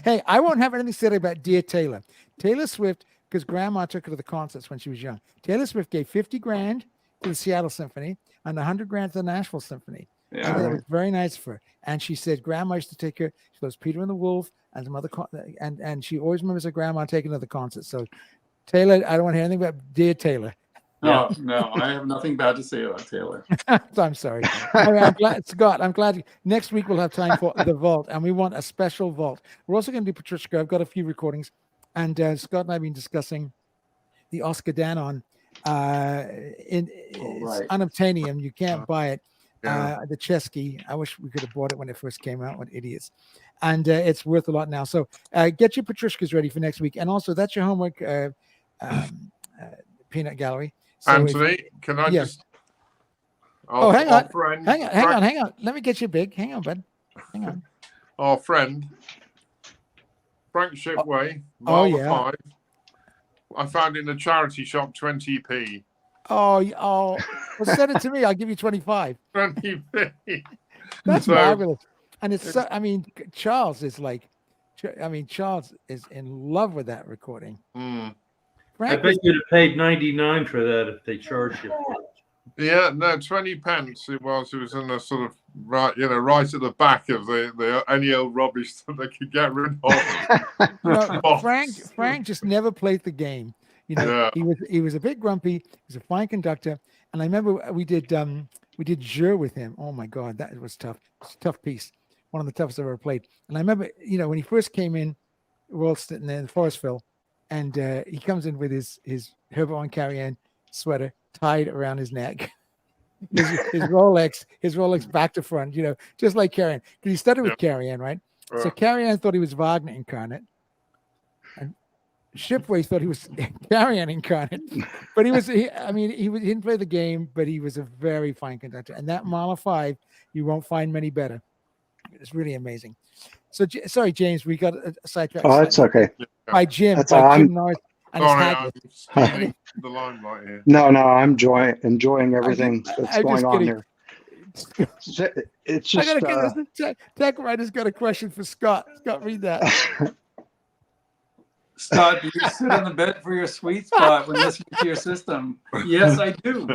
Hey, I won't have anything to say about Dear Taylor. Taylor Swift, because Grandma took her to the concerts when she was young. Taylor Swift gave 50 grand to the Seattle Symphony and 100 grand to the Nashville Symphony. yeah. And it was very nice for her. And she said Grandma used to take her. She loves Peter and the Wolf and some other and she always remembers her grandma taking her to the concert. So Taylor, I don't want to hear anything about Dear Taylor. No, I have nothing bad to say about Taylor. I'm sorry. Anyway, I'm glad, Scott. I'm glad next week we'll have time for the vault, and we want a special vault. We're also going to do Patricia. I've got a few recordings, and Scott and I have been discussing the Oscar Danon. It's unobtainium. You can't buy it. Yeah. The Chesky. I wish we could have bought it when it first came out. What idiots! And it's worth a lot now. So get your Patricias ready for next week, and also that's your homework. Peanut Gallery. So Anthony, can I yes. just? Hang on. Friend, Hang on. Let me get you big. Hang on, bud. Hang on. Our friend, Frank Shipway, oh, Marla yeah. 5. I found in the charity shop 20p. Oh, well, send it to me. I'll give you 25. 20p. That's So- marvelous. And it's so, Charles is Charles is in love with that recording. Mm. I Frank bet you'd have paid 99 for that if they charged you. Yeah, no, 20 pence it was. It was in the sort of right at the back of the any old rubbish that they could get rid of. Box. Frank just never played the game. Yeah. He was a bit grumpy. He was a fine conductor. And I remember we did Jure with him. Oh my God, that was tough. It's a tough piece. One of the toughest I've ever played. And I remember, when he first came in, Ralston in Forestville, and he comes in with his Herbert von Karajan sweater tied around his neck. his Rolex back to front, just like Carrie-Anne. Because he started with Carrie-Anne, right? So Carrie-Anne thought he was Wagner incarnate, and Shipway thought he was Carrie-Anne incarnate. But he didn't play the game, but he was a very fine conductor. And that Mahler 5, you won't find many better. It's really amazing. So, sorry, James, we got a sidetrack. Oh, it's okay. By Jim That's all. Jim Norris and his Sorry, Hagler. I'm stealing the limelight here. No, I'm enjoying everything that's I'm going just on kidding. here. It's I just gotta get this. Tech Writer's got a question for Scott. Scott, read that. Scott, do you sit on the bed for your sweet spot when listening to your system? Yes, I do.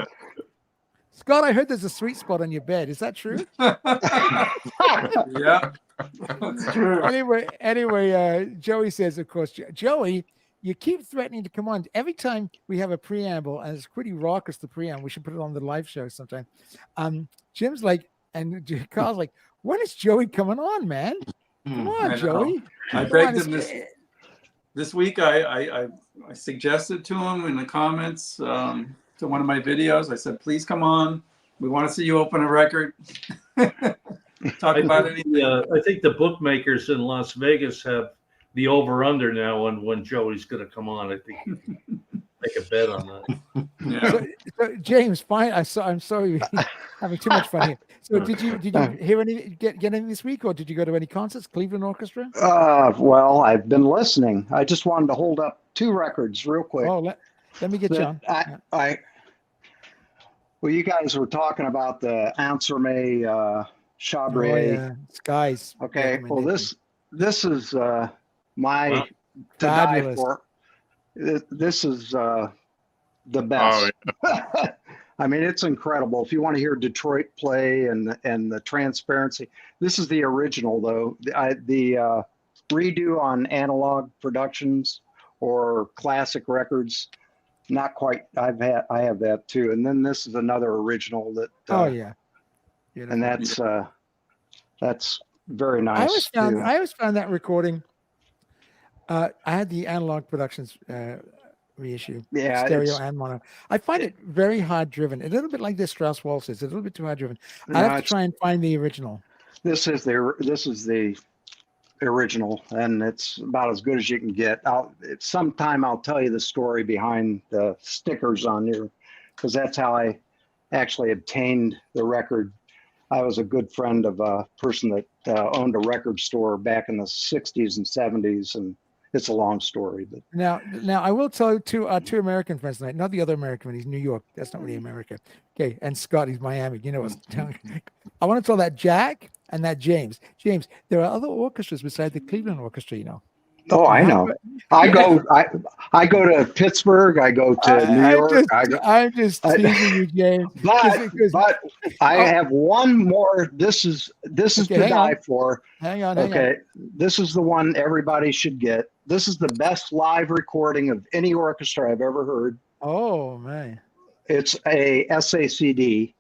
Scott, I heard there's a sweet spot on your bed. Is that true? Yeah, that's true. Anyway, Joey says, of course, Joey, you keep threatening to come on. Every time we have a preamble, and it's pretty raucous, the preamble, we should put it on the live show sometime. Jim's like, and Carl's like, when is Joey coming on, man? Come on, Joey. I begged him this week. I suggested to him in the comments to one of my videos. I said, please come on. We want to see you open a record. Talk about anything. I think the bookmakers in Las Vegas have the over/under now on when Joey's going to come on. I think you can make a bet on that. Yeah. So James, fine. I'm sorry, having too much fun here. So did you hear any get any this week, or did you go to any concerts? Cleveland Orchestra? well, I've been listening. I just wanted to hold up 2 records real quick. Oh, let me get you on. Well, you guys were talking about the Anserme Chabrier. Oh, yeah. Skies. Okay. Well, this is my to Fabulous. die for. This is the best. Oh, yeah. I mean, it's incredible. If you want to hear Detroit play and the transparency, this is the original though. The redo on Analog Productions or Classic Records, not quite. I have that too. And then this is another original that. Oh yeah. Beautiful. And that's very nice. I always found that recording. I had the Analog Productions reissue, stereo and mono. I find it very hard driven, a little bit like this Strauss waltzes, a little bit too hard driven. I have to try and find the original. This is the original, and it's about as good as you can get. Sometime I'll tell you the story behind the stickers on here, because that's how I actually obtained the record. I was a good friend of a person that owned a record store back in the 60s and 70s, and it's a long story. But now I will tell two American friends tonight, not the other American one. He's New York. That's not really America. Okay, and Scott, he's Miami. You know what's I want to tell that Jack and that James. James, there are other orchestras besides the Cleveland Orchestra, you know. Oh, I know. I go to Pittsburgh. I go to New York. I'm just teasing you, James. But I have one more. This is to die for. Hang on. This is the one everybody should get. This is the best live recording of any orchestra I've ever heard. Oh man! It's a SACD.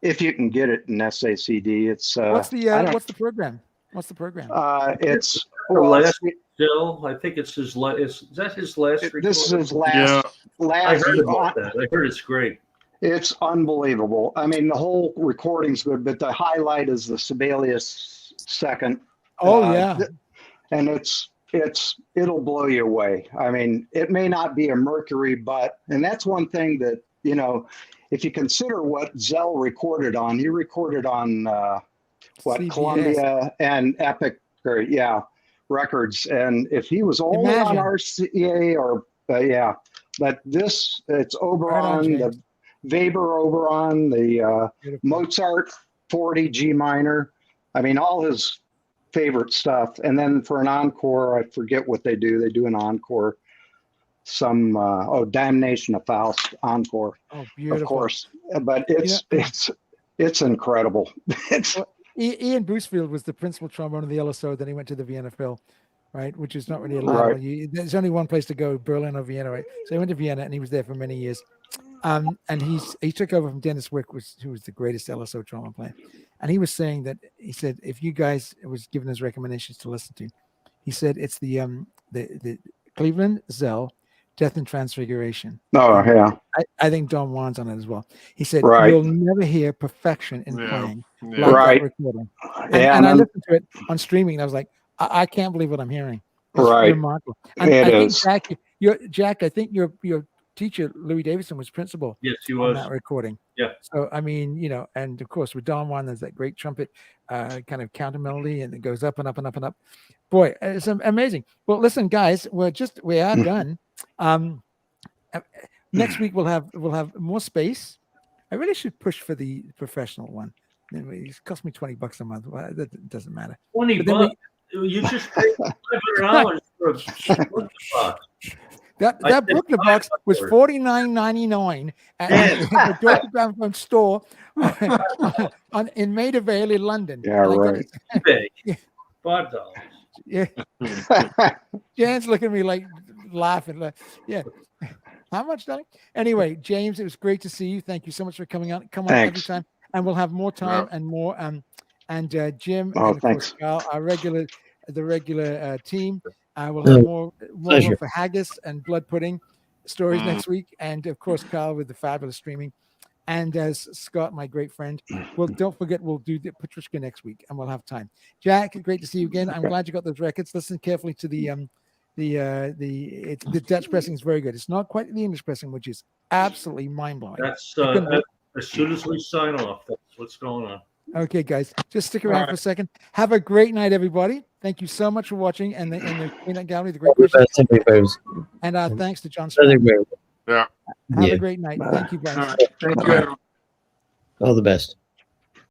If you can get it in SACD, it's what's the program? What's the program? It's Still, I think it's his last. Is that his last recording? This is his last. I heard about that. I heard it's great. It's unbelievable. I mean, the whole recording's good, but the highlight is the Sibelius second. Oh yeah, and it'll blow you away. I mean, it may not be a Mercury, and that's one thing that, you know, if you consider what Zell recorded on, he recorded on CBS. Columbia and Epic, records, and if he was only on RCA or but this, it's Oberon, the Weber Oberon, the Mozart 40 G minor. I mean, all his favorite stuff. And then for an encore, I forget what they do. They do an encore. Some Damnation of Faust encore. Oh, beautiful. Of course, but it's incredible. Ian Boosfield was the principal trombone of the LSO. Then he went to the Vienna Phil, right? Which is not really allowed. Right. There's only one place to go, Berlin or Vienna, right? So he went to Vienna, and he was there for many years. And he took over from Dennis Wick, who was the greatest LSO trombone player. And he was saying that, he said, if you guys was giving us recommendations to listen to, he said it's the Cleveland Zell, Death and Transfiguration. Oh, yeah. I think Don Juan's on it as well. He said, Right. "You'll never hear perfection in Yeah. playing Yeah. like Right. that recording." Yeah, And I and listened to it on streaming, and I was like, I can't believe what I'm hearing. It's Right. remarkable. And It I think is. Jack, I think your teacher Louis Davidson was principal Yes, he on was. that recording. Yeah. So I mean, you know, and of course with Don Juan, there's that great trumpet kind of counter melody, and it goes up and up and up and up. Boy, it's amazing. Well, listen, guys, we are done. Next week we'll have more space. I really should push for the professional one. It cost me $20 a month. Well, that doesn't matter. 20 But then bucks. You just paid $500 for a Brooklyn box. That said Brooklyn box was $5. $49.99 at the Deutsche Bank store in Maida Vale in London. Yeah, And I right. eBay. Yeah. $5. Yeah, Jan's looking at me like laughing. Like, yeah. How much, darling? Anyway, James, it was great to see you. Thank you so much for coming on. Come on every Thanks. time, and we'll have more time Yeah. and more. And Jim, Oh, and of thanks. course, Carl, the regular team. We'll No, have more pleasure. for haggis and blood pudding stories Mm. next week, and of course, Carl with the fabulous streaming. And as Scott, my great friend, well, don't forget, we'll do the Patricia next week, and we'll have time. Jack, great to see you again. I'm Okay. glad you got those records. Listen carefully to the Dutch pressing is very good. It's not quite the English pressing, which is absolutely mind blowing. That's I couldn't as soon as we sign off, that's what's going on. Okay, guys, just stick around All for right. a second. Have a great night, everybody. Thank you so much for watching, and the Peanut Gallery, the great All the questions, best, everybody. and thanks to John. Another Spratt. great one. Yeah. Have Yeah. a great night. Thank you, guys. All right. Thank you, everyone. All the best.